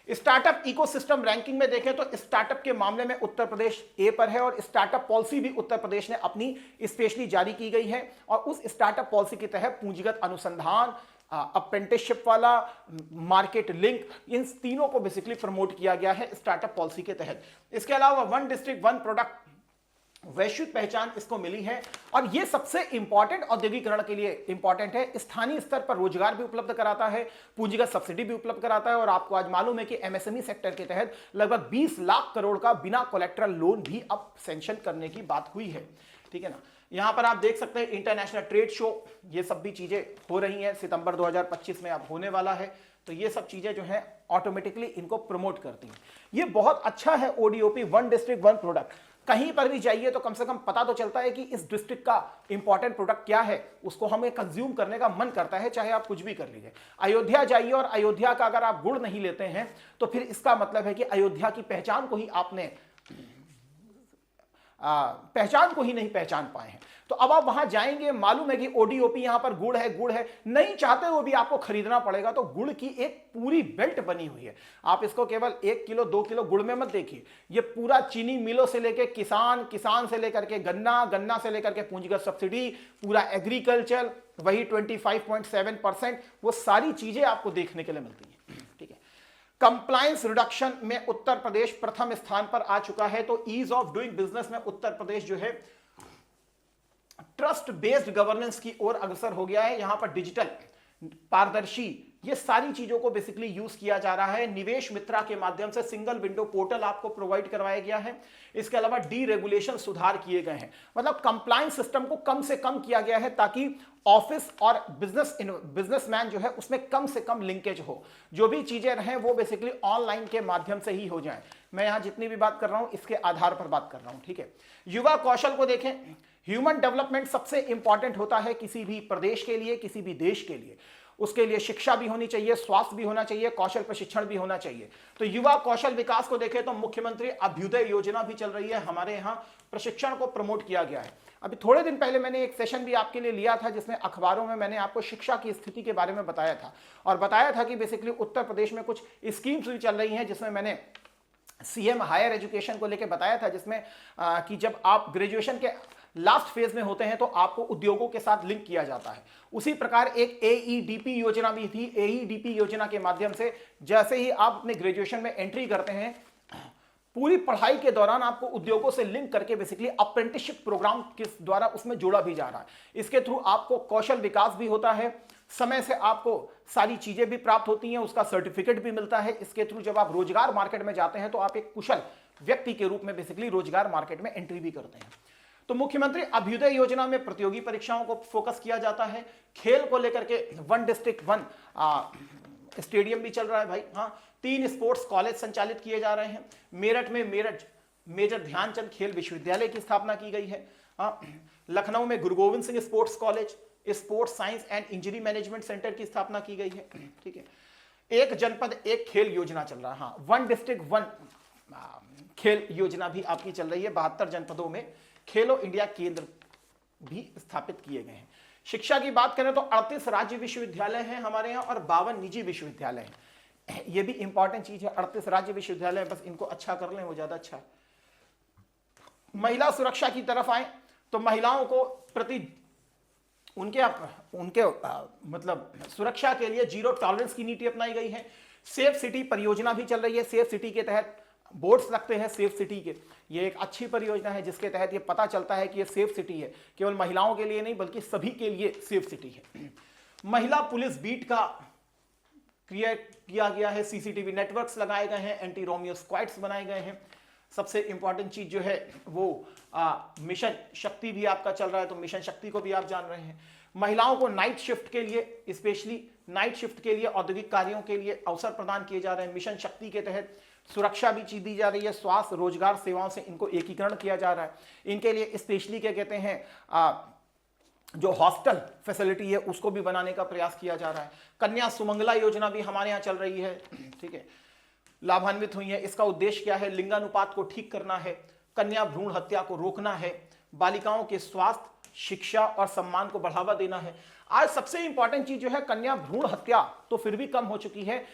A: स्टार्टअप इकोसिस्टम रैंकिंग में देखें तो स्टार्टअप के मामले में उत्तर प्रदेश ए पर है, और स्टार्टअप पॉलिसी भी उत्तर प्रदेश ने अपनी स्पेशली जारी की गई है, और उस स्टार्टअप पॉलिसी के तहत पूंजीगत अनुसंधान, अप्रेंटिसशिप वाला, मार्केट लिंक, इन तीनों को बेसिकली प्रमोट किया गया है स्टार्टअप पॉलिसी के तहत। इसके अलावा वन डिस्ट्रिक्ट वन प्रोडक्ट वैश्विक पहचान इसको मिली है, और ये सबसे इंपॉर्टेंट औद्योगिकरण के लिए इंपॉर्टेंट है। स्थानीय स्तर पर रोजगार भी उपलब्ध कराता है, पूंजीगत सब्सिडी भी उपलब्ध कराता है, और आपको आज मालूम है कि एमएसएमई सेक्टर के तहत लगभग 20 लाख करोड़ का बिना कोलेक्ट्रल लोन भी अब सैंक्शन करने की बात हुई है, ठीक है ना। यहां पर आप देख सकते हैं इंटरनेशनल ट्रेड शो, ये सब भी चीजें हो रही हैं, सितंबर 2025 में अब होने वाला है, तो ये सब चीजें जो है ऑटोमेटिकली इनको प्रमोट करती हैं। ये बहुत अच्छा है ODOP, one district one product. कहीं पर भी जाइए तो कम से कम पता तो चलता है कि इस डिस्ट्रिक्ट का इंपॉर्टेंट प्रोडक्ट क्या है, उसको हमें कंज्यूम करने का मन करता है, चाहे आप कुछ भी कर लीजिए। अयोध्या जाइए और अयोध्या का अगर आप गुड़ नहीं लेते हैं तो फिर इसका मतलब है कि अयोध्या की पहचान को ही आपने नहीं पहचान पाए हैं। तो अब आप वहां जाएंगे, मालूम है कि ओडीओपी यहां पर गुड़ है, नहीं चाहते वो भी आपको खरीदना पड़ेगा, तो गुड़ की एक पूरी बेल्ट बनी हुई है। आप इसको केवल 1 किलो 2 किलो गुड़ में मत देखिए, ये पूरा चीनी मिलों से लेकर किसान से लेकर के गन्ना से लेकर के पूंजीगत सब्सिडी, पूरा एग्रीकल्चर, वही 25.7%, वो सारी चीजें आपको देखने के लिए मिलती है, ठीक है। कंप्लायंस रिडक्शन में उत्तर प्रदेश प्रथम स्थान पर आ चुका है, तो ईज ऑफ डूइंग बिजनेस में उत्तर प्रदेश जो है ट्रस्ट बेस्ड गवर्नेंस की ओर अग्रसर हो गया है। यहां पर डिजिटल, पारदर्शी, ये सारी चीजों को बेसिकली यूज किया जा रहा है। निवेश मित्रा के माध्यम से सिंगल विंडो पोर्टल आपको प्रोवाइड करवाया गया है। इसके अलावा डीरेगुलेशन सुधार किए गए हैं, मतलब कंप्लायंस सिस्टम को कम से कम किया गया है ताकि ऑफिस और बिजनेसमैन जो है उसमें कम से कम लिंकेज हो, जो भी चीजें रहें वो बेसिकली ऑनलाइन के माध्यम से ही हो जाए। मैं यहां जितनी भी बात कर रहा हूं इसके आधार पर बात कर रहा हूं, ठीक है। युवा कौशल को देखें, ह्यूमन डेवलपमेंट सबसे इंपॉर्टेंट होता है किसी भी प्रदेश के लिए, किसी भी देश के लिए। उसके लिए शिक्षा भी होनी चाहिए, स्वास्थ्य भी होना चाहिए, कौशल प्रशिक्षण भी होना चाहिए। तो युवा कौशल विकास को देखें तो मुख्यमंत्री अभ्युदय योजना भी चल रही है, हमारे यहाँ प्रशिक्षण को प्रमोट किया गया है। अभी थोड़े दिन पहले मैंने एक सेशन भी आपके लिए लिया था जिसमें अखबारों में मैंने आपको शिक्षा की स्थिति के बारे में बताया था, और बताया था कि बेसिकली उत्तर प्रदेश में कुछ स्कीम्स भी चल रही हैं, जिसमें मैंने सीएम हायर एजुकेशन को लेकर बताया था, जिसमें कि जब आप ग्रेजुएशन के लास्ट फेज में होते हैं तो आपको उद्योगों के साथ लिंक किया जाता है। उसी प्रकार एक एईडीपी योजना भी थी। एईडीपी योजना के माध्यम से जैसे ही आप अपने ग्रेजुएशन में एंट्री करते हैं, पूरी पढ़ाई के दौरान आपको उद्योगों से लिंक करके बेसिकली अप्रेंटिसशिप प्रोग्राम के द्वारा उसमें जोड़ा भी जा रहा है। इसके थ्रू आपको कौशल विकास भी होता है, समय से आपको सारी चीजें भी प्राप्त होती हैं, उसका सर्टिफिकेट भी मिलता है। इसके थ्रू जब आप रोजगार मार्केट में जाते हैं तो आप एक कुशल व्यक्ति के रूप में बेसिकली रोजगार मार्केट में एंट्री भी करते हैं। तो मुख्यमंत्री अभ्युदय योजना में प्रतियोगी परीक्षाओं को फोकस किया जाता है। खेल को लेकर के वन डिस्ट्रिक्ट वन स्टेडियम भी चल रहा है भाई, हाँ। 3 स्पोर्ट्स कॉलेज संचालित किए जा रहे हैं। मेरठ में मेजर ध्यानचंद खेल विश्वविद्यालय की स्थापना की गई है, हाँ। लखनऊ में गुरु Govind Singh sports college, sports science and injury management centre की स्थापना की गई है, ठीक है। एक जनपद एक खेल योजना चल रहा है, हाँ। वन डिस्ट्रिक्ट वन खेल योजना भी आपकी चल रही है। 72 जनपदों में खेलो इंडिया केंद्र भी स्थापित किए गए हैं। शिक्षा की बात करें तो 38 राज्य विश्वविद्यालय हैं हमारे यहाँ और 52 निजी विश्वविद्यालय हैं। ये भी इंपॉर्टेंट चीज है, 38 राज्य विश्वविद्यालय, बस इनको अच्छा कर लें वो ज्यादा अच्छा है। महिला सुरक्षा की तरफ आए तो महिलाओं को प्रति उनके मतलब सुरक्षा के लिए जीरो टॉलरेंस की नीति अपनाई गई है। सेफ सिटी परियोजना भी चल रही है। सेफ सिटी के तहत बोर्ड्स लगते हैं सेफ सिटी के, ये एक अच्छी परियोजना है जिसके तहत ये पता चलता है कि ये सेफ सिटी है, केवल महिलाओं के लिए नहीं बल्कि सभी के लिए सेफ सिटी है। महिला पुलिस बीट का क्रिएट किया गया है, सीसीटीवी नेटवर्क्स लगाए गए हैं, एंटी रोमियो स्क्वाड्स बनाए गए हैं। सबसे इंपॉर्टेंट चीज जो है वो मिशन शक्ति भी आपका चल रहा है, तो मिशन शक्ति को भी आप जान रहे हैं। महिलाओं को नाइट शिफ्ट के लिए, स्पेशली नाइट शिफ्ट के लिए औद्योगिक कार्यों के लिए अवसर प्रदान किए जा रहे हैं। मिशन शक्ति के तहत सुरक्षा भी चीज दी जा रही है, स्वास्थ्य रोजगार सेवाओं से इनको एकीकरण किया जा रहा है। इनके लिए स्पेशली क्या कहते हैं जो हॉस्टल फैसिलिटी है उसको भी बनाने का प्रयास किया जा रहा है। कन्या सुमंगला योजना भी हमारे यहाँ चल रही है, ठीक है, लाभान्वित हुई है। इसका उद्देश्य क्या है? लिंगानुपात को ठीक करना है, कन्या भ्रूण हत्या को रोकना है, बालिकाओं के स्वास्थ्य, शिक्षा और सम्मान को बढ़ावा देना है। आज सबसे इंपॉर्टेंट चीज जो है, कन्या भ्रूण हत्या तो फिर भी कम हो चुकी है,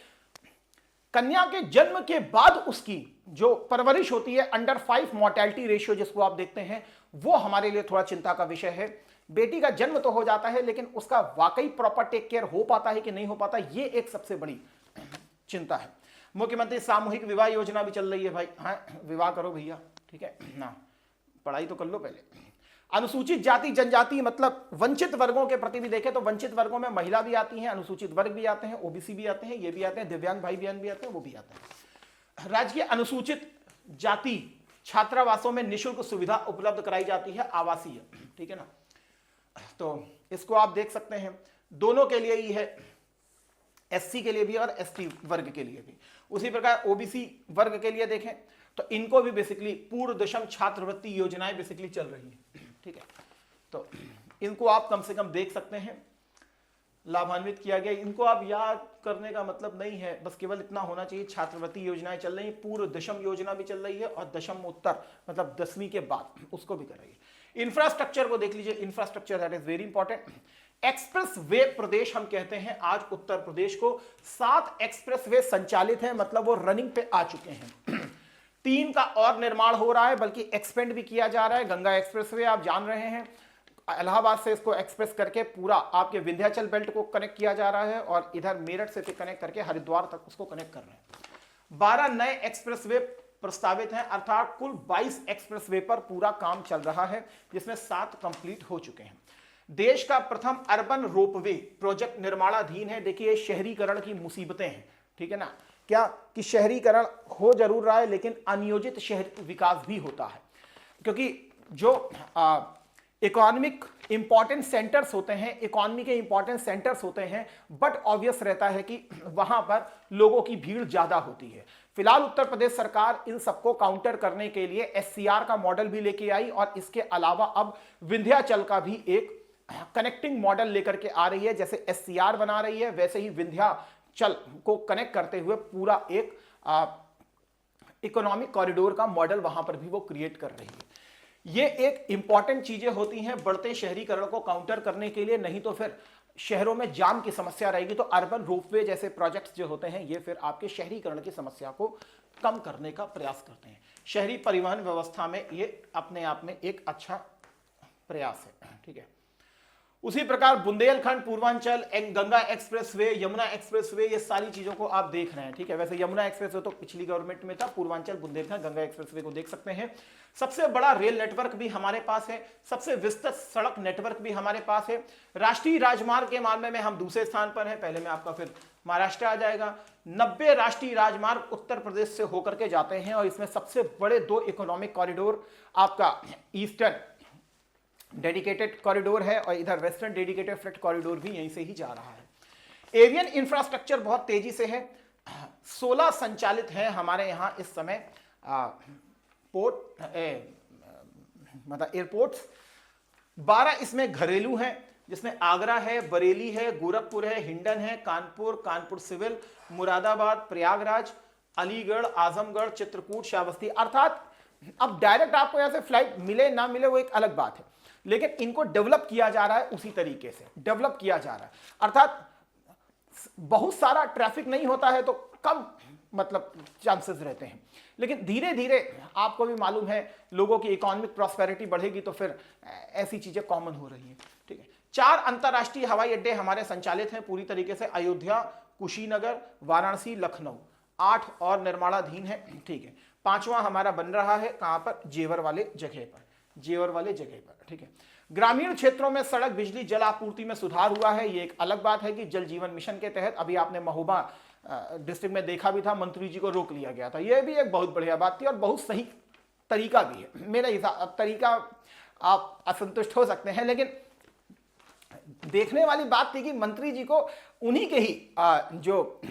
A: कन्या के जन्म के बाद उसकी जो परवरिश होती है, अंडर 5 मोर्टेलिटी रेशियो जिसको आप देखते हैं, वो हमारे लिए थोड़ा चिंता का विषय है। बेटी का जन्म तो हो जाता है, लेकिन उसका वाकई प्रॉपर टेक केयर हो पाता है कि नहीं हो पाता, ये एक सबसे बड़ी चिंता है। मुख्यमंत्री सामूहिक विवाह योजना भी चल रही है भाई। हाँ, विवाह करो भैया, ठीक है ना, पढ़ाई तो कर लो पहले। अनुसूचित जाति जनजाति मतलब वंचित वर्गों के प्रति भी देखें तो वंचित वर्गों में महिला भी आती हैं, अनुसूचित वर्ग भी आते हैं, ओबीसी भी आते हैं, ये भी आते हैं, दिव्यांग भाई बहन भी आते हैं, वो भी आते हैं। राज्य के अनुसूचित जाति छात्रावासों में निःशुल्क सुविधा उपलब्ध कराई जाती है, आवासीय, ठीक है ना। तो इसको आप देख सकते हैं, दोनों के लिए ही है, एससी के लिए भी और एसटी वर्ग के लिए भी। उसी प्रकार ओबीसी वर्ग के लिए देखें तो इनको भी बेसिकली पूर्ण दशम छात्रवृत्ति योजनाएं बेसिकली चल रही है, ठीक है। तो इनको आप कम से कम देख सकते हैं, लाभान्वित किया गया। इनको आप याद करने का मतलब नहीं है, बस केवल इतना होना चाहिए, छात्रवृत्ति योजनाएं चल रही है, पूर्व दशम योजना भी चल रही है और दशमोत्तर मतलब 10वीं के बाद उसको भी कर रही है। इंफ्रास्ट्रक्चर को देख लीजिए, infrastructure that is very important. Express way प्रदेश हम कहते हैं आज उत्तर प्रदेश को। 7 एक्सप्रेस वे संचालित है, मतलब वो रनिंग पे आ चुके हैं। 3 का और निर्माण हो रहा है, बल्कि एक्सपेंड भी किया जा रहा है। गंगा एक्सप्रेस वे आप जान रहे हैं, इलाहाबाद से इसको एक्सप्रेस करके पूरा आपके विंध्याचल बेल्ट को कनेक्ट किया जा रहा है और इधर मेरठ से कनेक्ट करके हरिद्वार तक उसको कनेक्ट कर रहे हैं। 12 नए एक्सप्रेस वे प्रस्तावित हैं, अर्थात कुल 22 एक्सप्रेस वे पर पूरा काम चल रहा है, जिसमें 7 कंप्लीट हो चुके हैं। देश का प्रथम अर्बन रोपवे प्रोजेक्ट निर्माणाधीन है। देखिए, शहरीकरण की मुसीबतें हैं, ठीक है ना, क्या कि शहरीकरण हो जरूर रहा है, लेकिन अनियोजित शहर विकास भी होता है, क्योंकि जो इकोनॉमिक इंपॉर्टेंट सेंटर्स होते हैं, इकोनॉमी के इंपॉर्टेंट सेंटर्स होते हैं, बट ऑब्वियस रहता है कि वहां पर लोगों की भीड़ ज्यादा होती है। फिलहाल उत्तर प्रदेश सरकार इन सबको काउंटर करने के लिए एससीआर का मॉडल भी लेके आई और इसके अलावा अब विंध्याचल का भी एक कनेक्टिंग मॉडल लेकर के आ रही है। जैसे एससीआर बना रही है, वैसे ही विंध्याचल को कनेक्ट करते हुए पूरा एक इकोनॉमिक कॉरिडोर का मॉडल वहां पर भी वो क्रिएट कर रही है। ये एक इंपॉर्टेंट चीजें होती हैं बढ़ते शहरीकरण को काउंटर करने के लिए, नहीं तो फिर शहरों में जाम की समस्या रहेगी। तो अर्बन रोपवे जैसे प्रोजेक्ट्स जो होते हैं, ये फिर आपके शहरीकरण की समस्या को कम करने का प्रयास करते हैं। शहरी परिवहन व्यवस्था में ये अपने आप में एक अच्छा प्रयास है, ठीक है। उसी प्रकार बुंदेलखंड, पूर्वांचल, गंगा एक्सप्रेसवे, यमुना एक्सप्रेसवे, ये सारी चीजों को आप देख रहे हैं, ठीक है। वैसे यमुना एक्सप्रेसवे तो पिछली गवर्नमेंट में था, पूर्वांचल, बुंदेलखंड, गंगा एक्सप्रेसवे को देख सकते हैं। सबसे बड़ा रेल नेटवर्क भी हमारे पास है, सबसे विस्तृत सड़क नेटवर्क भी हमारे पास है। राष्ट्रीय राजमार्ग के मामले में हम दूसरे स्थान पर हैं, पहले में आपका फिर महाराष्ट्र आ जाएगा। 90 राष्ट्रीय राजमार्ग उत्तर प्रदेश से होकर के जाते हैं और इसमें सबसे बड़े 2 इकोनॉमिक कॉरिडोर आपका ईस्टर्न डेडिकेटेड कॉरिडोर है और इधर वेस्टर्न डेडिकेटेड फ्रेट कॉरिडोर भी यहीं से ही जा रहा है। एवियन इंफ्रास्ट्रक्चर बहुत तेजी से है, 16 संचालित है हमारे यहाँ इस समय पोर्ट मतलब एयरपोर्ट्स, 12 इसमें घरेलू हैं, जिसमें आगरा है, बरेली है, गोरखपुर है, हिंडन है, कानपुर, कानपुर सिविल, मुरादाबाद, प्रयागराज, अलीगढ़, आजमगढ़, चित्रकूट, श्रावस्ती। अर्थात अब डायरेक्ट आपको यहां से फ्लाइट मिले ना मिले वो एक अलग बात है, लेकिन इनको डेवलप किया जा रहा है, उसी तरीके से डेवलप किया जा रहा है। अर्थात बहुत सारा ट्रैफिक नहीं होता है तो कम मतलब चांसेस रहते हैं, लेकिन धीरे धीरे आपको भी मालूम है लोगों की इकोनॉमिक प्रॉस्पेरिटी बढ़ेगी तो फिर ऐसी चीजें कॉमन हो रही हैं, ठीक है। 4 अंतरराष्ट्रीय हवाई अड्डे हमारे संचालित हैं पूरी तरीके से, अयोध्या, कुशीनगर, वाराणसी, लखनऊ। 8 और निर्माणाधीन है, ठीक है। 5वां हमारा बन रहा है कहां पर, जेवर वाले जगह पर, ठीक है। ग्रामीण क्षेत्रों में सड़क, बिजली, जल आपूर्ति में सुधार हुआ है। ये एक अलग बात है कि जल जीवन मिशन के तहत अभी आपने महोबा डिस्ट्रिक्ट में देखा भी था, मंत्री जी को रोक लिया गया था। यह भी एक बहुत बढ़िया बात थी और बहुत सही तरीका भी है। मेरा हिसाब तरीका आप असंतुष्ट हो सकते हैं, लेकिन देखने वाली बात थी कि मंत्री जी को उन्हीं के ही जो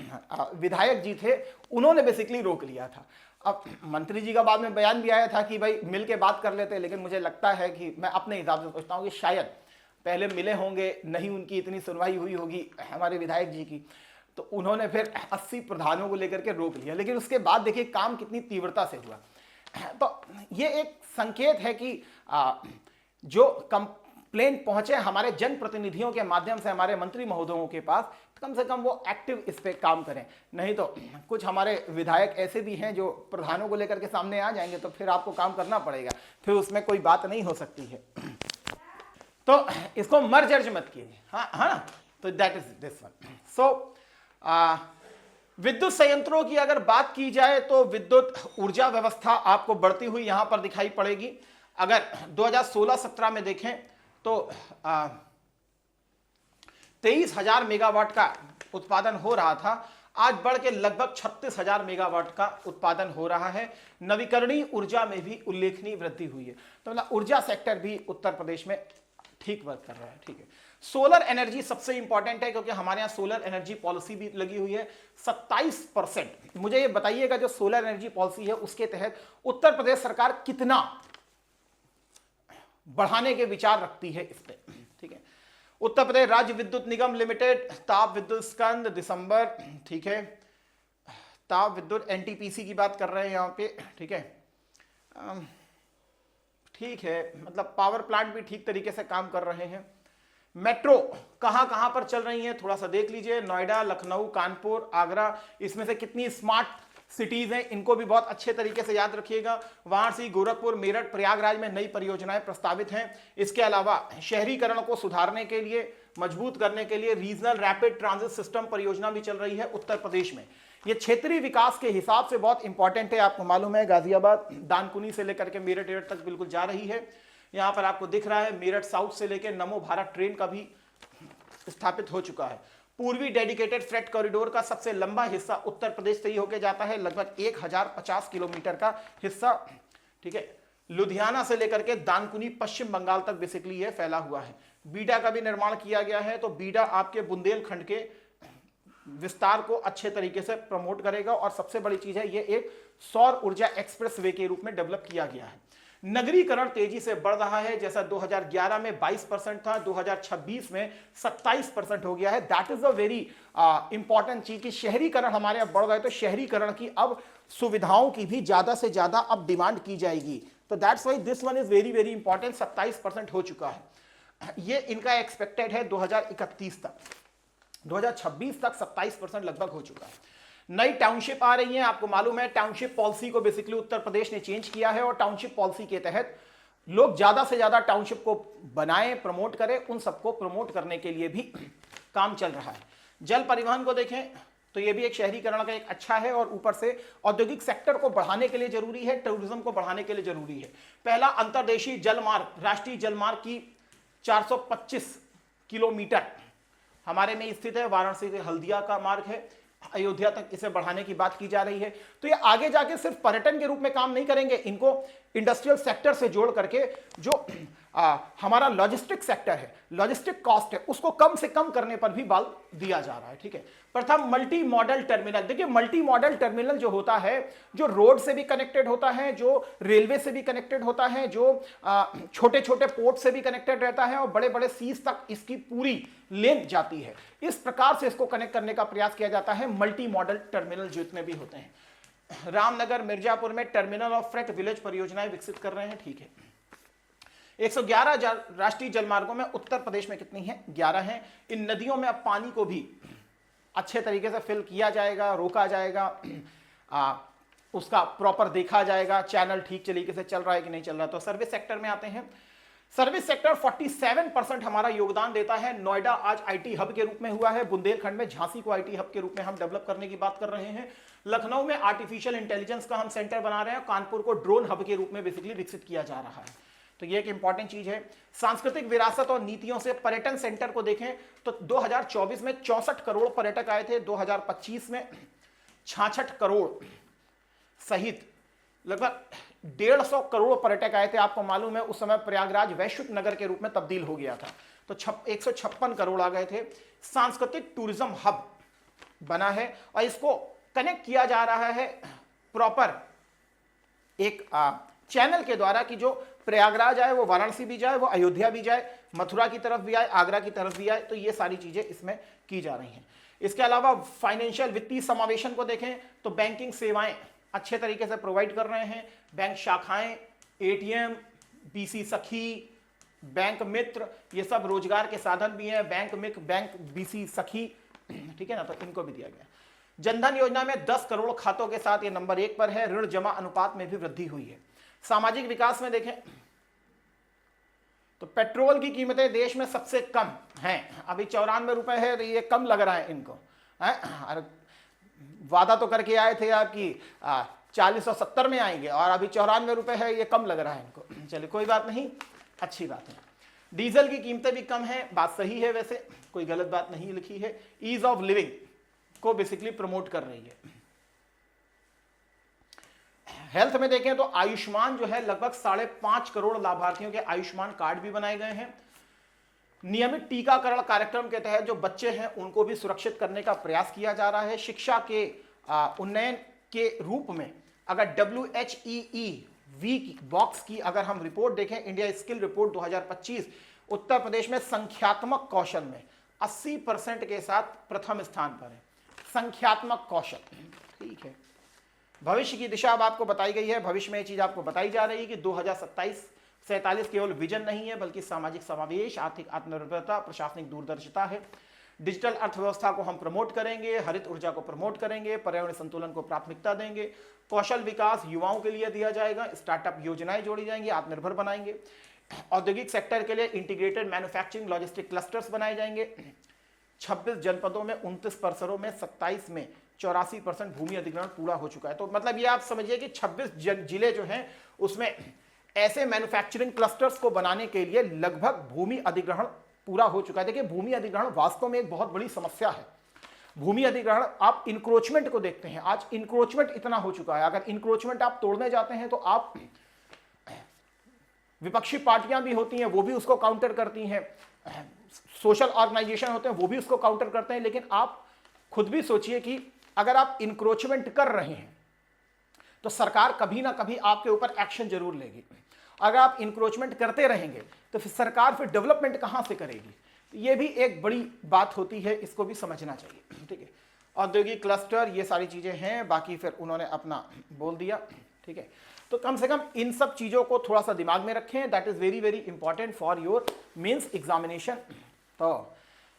A: विधायक जी थे उन्होंने बेसिकली रोक लिया था। अब मंत्री जी का बाद में बयान भी आया था कि भाई मिल के बात कर लेते, लेकिन मुझे लगता है कि मैं अपने हिसाब से सोचता हूं कि शायद पहले मिले होंगे, नहीं उनकी इतनी सुनवाई हुई होगी हमारे विधायक जी की, तो उन्होंने फिर 80 प्रधानों को लेकर के रोक लिया। लेकिन उसके बाद देखिए काम कितनी तीव्रता से हुआ। तो ये एक संकेत है कि जो कंप्लेंट पहुंचे हमारे जनप्रतिनिधियों के माध्यम से हमारे मंत्री महोदयों के पास, तो कम से कम वो एक्टिव इस पे काम करें। नहीं तो कुछ हमारे विधायक ऐसे भी हैं जो प्रधानों को लेकर के सामने आ जाएंगे, तो फिर आपको काम करना पड़ेगा, फिर उसमें कोई बात नहीं हो सकती है। तो इसको मर्जर्ज मत कीजिए, हाँ हाँ ना। तो दैट इज दिस वन। सो विद्युत संयंत्रों की अगर बात की जाए तो विद्युत ऊर्जा व्यवस्था आपको बढ़ती हुई यहां पर दिखाई पड़ेगी। अगर 2016-17 में देखें तो 23,000 मेगावाट का उत्पादन हो रहा था, आज बढ़ के लगभग 36,000 मेगावाट का उत्पादन हो रहा है। नवीकरणीय ऊर्जा में भी उल्लेखनीय वृद्धि हुई है। तो मतलब ऊर्जा सेक्टर भी उत्तर प्रदेश में ठीक वर्क कर रहा है। ठीक है, सोलर एनर्जी सबसे इंपॉर्टेंट है क्योंकि हमारे यहां सोलर एनर्जी पॉलिसी भी लगी हुई है 27%। मुझे ये बताइएगा जो सोलर एनर्जी पॉलिसी है उसके तहत उत्तर प्रदेश सरकार कितना बढ़ाने के विचार रखती है इस पे। ठीक है, उत्तर प्रदेश राज्य विद्युत निगम लिमिटेड ताप विद्युत स्कंद दिसंबर, ठीक है, ताप विद्युत एनटीपीसी की बात कर रहे हैं यहां पे। ठीक है, ठीक है, मतलब पावर प्लांट भी ठीक तरीके से काम कर रहे हैं। मेट्रो कहां कहां पर चल रही है थोड़ा सा देख लीजिए, नोएडा, लखनऊ, कानपुर, आगरा, इसमें से कितनी स्मार्ट सिटीज हैं इनको भी बहुत अच्छे तरीके से याद रखिएगा। वाराणसी, गोरखपुर, मेरठ, प्रयागराज में नई परियोजनाएं प्रस्तावित हैं। इसके अलावा शहरीकरण को सुधारने के लिए, मजबूत करने के लिए रीजनल रैपिड ट्रांजिट सिस्टम परियोजना भी चल रही है उत्तर प्रदेश में। ये क्षेत्रीय विकास के हिसाब से बहुत इंपॉर्टेंट है। आपको मालूम है गाजियाबाद दानकुनी से लेकर के मेरठ तक बिल्कुल जा रही है। यहां पर आपको दिख रहा है मेरठ साउथ से लेकर नमो भारत ट्रेन का भी स्थापित हो चुका है। पूर्वी डेडिकेटेड फ्रेट कॉरिडोर का सबसे लंबा हिस्सा उत्तर प्रदेश से ही होकर जाता है, लगभग 1050 किलोमीटर का हिस्सा। ठीक है, लुधियाना से लेकर के दानकुनी पश्चिम बंगाल तक बेसिकली ये फैला हुआ है। बीडा का भी निर्माण किया गया है, तो बीडा आपके बुंदेलखंड के विस्तार को अच्छे तरीके से प्रमोट करेगा। और सबसे बड़ी चीज है ये एक सौर ऊर्जा एक्सप्रेस वे के रूप में डेवलप किया गया है। नगरीकरण तेजी से बढ़ रहा है, जैसा 2011 में 22% था, 2026 में 27% हो गया है। That is a very important चीज कि शहरीकरण हमारे यहाँ बढ़ रहा है, तो शहरीकरण की अब सुविधाओं की भी ज्यादा से ज्यादा अब डिमांड की जाएगी। तो that's why this one is very very important. 27% हो चुका है, ये इनका एक्सपेक्टेड है 2031 तक, 2026 तक 27% लगभग हो चुका है। नई टाउनशिप आ रही है, आपको मालूम है टाउनशिप पॉलिसी को बेसिकली उत्तर प्रदेश ने चेंज किया है, और टाउनशिप पॉलिसी के तहत लोग ज्यादा से ज्यादा टाउनशिप को बनाएं, प्रमोट करें, उन सबको प्रमोट करने के लिए भी काम चल रहा है। जल परिवहन को देखें तो यह भी एक शहरीकरण का एक अच्छा है, और ऊपर से औद्योगिक सेक्टर को बढ़ाने के लिए जरूरी है, टूरिज्म को बढ़ाने के लिए जरूरी है। पहला अंतर्देशीय जलमार्ग, राष्ट्रीय जलमार्ग की 425 किलोमीटर हमारे में स्थित है, वाराणसी से हल्दिया का मार्ग है, अयोध्या तक इसे बढ़ाने की बात की जा रही है। तो ये आगे जाके सिर्फ पर्यटन के रूप में काम नहीं करेंगे, इनको इंडस्ट्रियल सेक्टर से जोड़ करके जो हमारा लॉजिस्टिक सेक्टर है, लॉजिस्टिक कॉस्ट है, उसको कम से कम करने पर भी बल दिया जा रहा है। ठीक है, प्रथम मल्टी मॉडल टर्मिनल। देखिए मल्टी मॉडल टर्मिनल जो होता है, जो रोड से भी कनेक्टेड होता है, जो रेलवे से भी कनेक्टेड होता है, जो छोटे छोटे पोर्ट से भी कनेक्टेड रहता है, और बड़े बड़े सीज तक इसकी पूरी लेंथ जाती है। इस प्रकार से इसको कनेक्ट करने का प्रयास किया जाता है। मल्टी मॉडल टर्मिनल जितने भी होते हैं, रामनगर, मिर्जापुर में टर्मिनल ऑफ फ्रेट विलेज परियोजनाएं विकसित कर रहे हैं। ठीक है, 111 राष्ट्रीय जलमार्गों में उत्तर प्रदेश में कितनी है? 11 हैं। इन नदियों में अब पानी को भी अच्छे तरीके से फिल किया जाएगा, रोका जाएगा, उसका प्रॉपर देखा जाएगा, चैनल ठीक तरीके से चल रहा है कि नहीं चल रहा। तो सर्विस सेक्टर में आते हैं। सर्विस सेक्टर 47% हमारा योगदान देता है। नोएडा आज आईटी हब के रूप में हुआ है, बुंदेलखंड में झांसी को आईटी हब के रूप में हम डेवलप करने की बात कर रहे हैं, लखनऊ में आर्टिफिशियल इंटेलिजेंस का हम सेंटर बना रहे हैं, कानपुर को ड्रोन हब के रूप में बेसिकली विकसित किया जा रहा है। तो ये एक इंपॉर्टेंट चीज है। सांस्कृतिक विरासत और नीतियों से पर्यटन सेंटर को देखें तो 2024 में 64 करोड़ पर्यटक आए थे, 2025 में 66 करोड़ सहित लगभग 150 करोड़ पर्यटक आए थे। आपको मालूम है उस समय प्रयागराज वैश्विक नगर के रूप में तब्दील हो गया था, तो 156 करोड़ आ गए थे। सांस्कृतिक टूरिज्म हब बना है, और इसको कनेक्ट किया जा रहा है प्रॉपर एक चैनल के द्वारा कि जो प्रयागराज आए, वो वाराणसी भी जाए, वो अयोध्या भी जाए, मथुरा की तरफ भी आए, आगरा की तरफ भी आए, तो ये सारी चीजें इसमें की जा रही हैं। इसके अलावा फाइनेंशियल वित्तीय समावेशन को देखें तो बैंकिंग सेवाएं अच्छे तरीके से प्रोवाइड कर रहे हैं। बैंक शाखाएं, एटीएम, बीसी सखी, बैंक मित्र, ये सब रोजगार के साधन भी हैं। बैंक बीसी सखी, ठीक है ना, तो इनको भी दिया गया। जनधन योजना में 10 करोड़ खातों के साथ ये नंबर 1 पर है। ऋण जमा अनुपात में भी वृद्धि हुई है। सामाजिक विकास में देखें तो पेट्रोल की कीमतें देश में सबसे कम हैं, अभी 94 रुपए है, तो ये कम लग रहा है इनको। अरे वादा तो करके आए थे आपकी 4070 में आएंगे और अभी 94 रुपए है, ये कम लग रहा है इनको। चलिए कोई बात नहीं, अच्छी बात है। डीजल की कीमतें भी कम है, बात सही है, वैसे कोई गलत बात नहीं लिखी है। ईज ऑफ लिविंग को बेसिकली प्रमोट कर रही है। हेल्थ में देखें तो आयुष्मान जो है लगभग 5.5 करोड़ लाभार्थियों के आयुष्मान कार्ड भी बनाए गए हैं। नियमित टीकाकरण कार्यक्रम के तहत जो बच्चे हैं उनको भी सुरक्षित करने का प्रयास किया जा रहा है। शिक्षा के उन्नयन के रूप में अगर WHEE बॉक्स की अगर हम रिपोर्ट देखें, India skill report 2025, Uttar Pradesh में संख्यात्मक कौशल में 80% के साथ प्रथम स्थान पर है। संख्यात्मक कौशल, ठीक है। भविष्य की दिशा अब आपको बताई गई है। भविष्य में ये चीज आपको बताई जा रही है कि 2027 केवल विजन नहीं है, बल्कि सामाजिक समावेश, आर्थिक आत्मनिर्भरता, प्रशासनिक दूरदर्शिता है। डिजिटल अर्थव्यवस्था को हम प्रमोट करेंगे, हरित ऊर्जा को प्रमोट करेंगे, पर्यावरण संतुलन को प्राथमिकता देंगे, कौशल विकास युवाओं के लिए दिया जाएगा, स्टार्टअप योजनाएं जोड़ी जाएंगी, आत्मनिर्भर बनाएंगे। औद्योगिक सेक्टर के लिए इंटीग्रेटेड मैन्युफैक्चरिंग लॉजिस्टिक क्लस्टर्स बनाए जाएंगे। 26 जनपदों में 29 परिसरों में 27 में 84% भूमि अधिग्रहण पूरा हो चुका है। तो मतलब ये आप समझिए कि 26 जिले जो हैं उसमें ऐसे मैन्युफैक्चरिंग क्लस्टर्स को बनाने के लिए लगभग भूमि अधिग्रहण पूरा हो चुका है। देखिए भूमि अधिग्रहण वास्तव में एक बहुत बड़ी समस्या है। भूमि अधिग्रहण, आप इंक्रोचमेंट को देखते हैं, आज इंक्रोचमेंट इतना हो चुका है, अगर इंक्रोचमेंट आप तोड़ने जाते हैं तो आप, विपक्षी पार्टियां भी होती हैं वो भी उसको काउंटर करती हैं, सोशल ऑर्गेनाइजेशन होते हैं वो भी उसको काउंटर करते हैं। लेकिन आप खुद भी सोचिए कि अगर आप इंक्रोचमेंट कर रहे हैं तो सरकार कभी ना कभी आपके ऊपर एक्शन जरूर लेगी। अगर आप इंक्रोचमेंट करते रहेंगे तो फिर सरकार फिर डेवलपमेंट कहां से करेगी? ये भी एक बड़ी बात होती है, इसको भी समझना चाहिए, ठीक है। औद्योगिक क्लस्टर, ये सारी चीजें हैं, बाकी फिर उन्होंने अपना बोल दिया, ठीक है। तो कम से कम इन सब चीजों को थोड़ा सा दिमाग में रखें, that is very very important for your mains examination. तो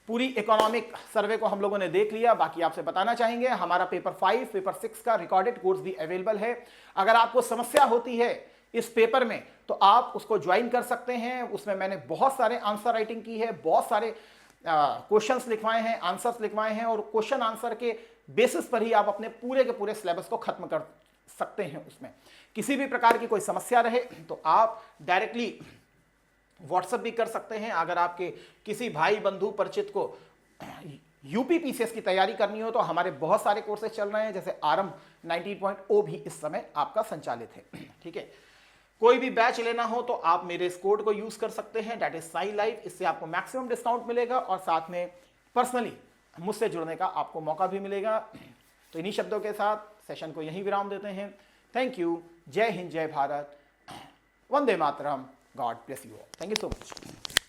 A: पूरी इकोनॉमिक सर्वे को हम लोगों ने देख लिया। बाकी आपसे बताना चाहेंगे हमारा पेपर 5, पेपर 6 का रिकॉर्डेड कोर्स भी अवेलेबल है। अगर आपको समस्या होती है इस पेपर में तो आप उसको ज्वाइन कर सकते हैं। उसमें मैंने बहुत सारे आंसर राइटिंग की है, बहुत सारे क्वेश्चंस लिखवाए हैं, आंसर्स लिखवाए हैं, और क्वेश्चन आंसर के बेसिस पर ही आप अपने पूरे के पूरे सिलेबस को खत्म कर सकते हैं। उसमें किसी भी प्रकार की कोई समस्या रहे तो आप डायरेक्टली व्हाट्सएप भी कर सकते हैं। अगर आपके किसी भाई बंधु परिचित को यूपी पीसीएस की तैयारी करनी हो तो हमारे बहुत सारे कोर्सेज चल रहे हैं, जैसे आरंभ 19.0 भी इस समय आपका संचालित है, ठीक है। कोई भी बैच लेना हो तो आप मेरे इस कोड को यूज कर सकते हैं, दैट इज साई लाइफ। इससे आपको मैक्सिमम डिस्काउंट मिलेगा और साथ में पर्सनली मुझसे जुड़ने का आपको मौका भी मिलेगा। तो इन्हीं शब्दों के साथ सेशन को यहीं विराम देते हैं। Thank you. जय हिंद, जय भारत, वंदे मातरम, God bless you all. Thank you so much.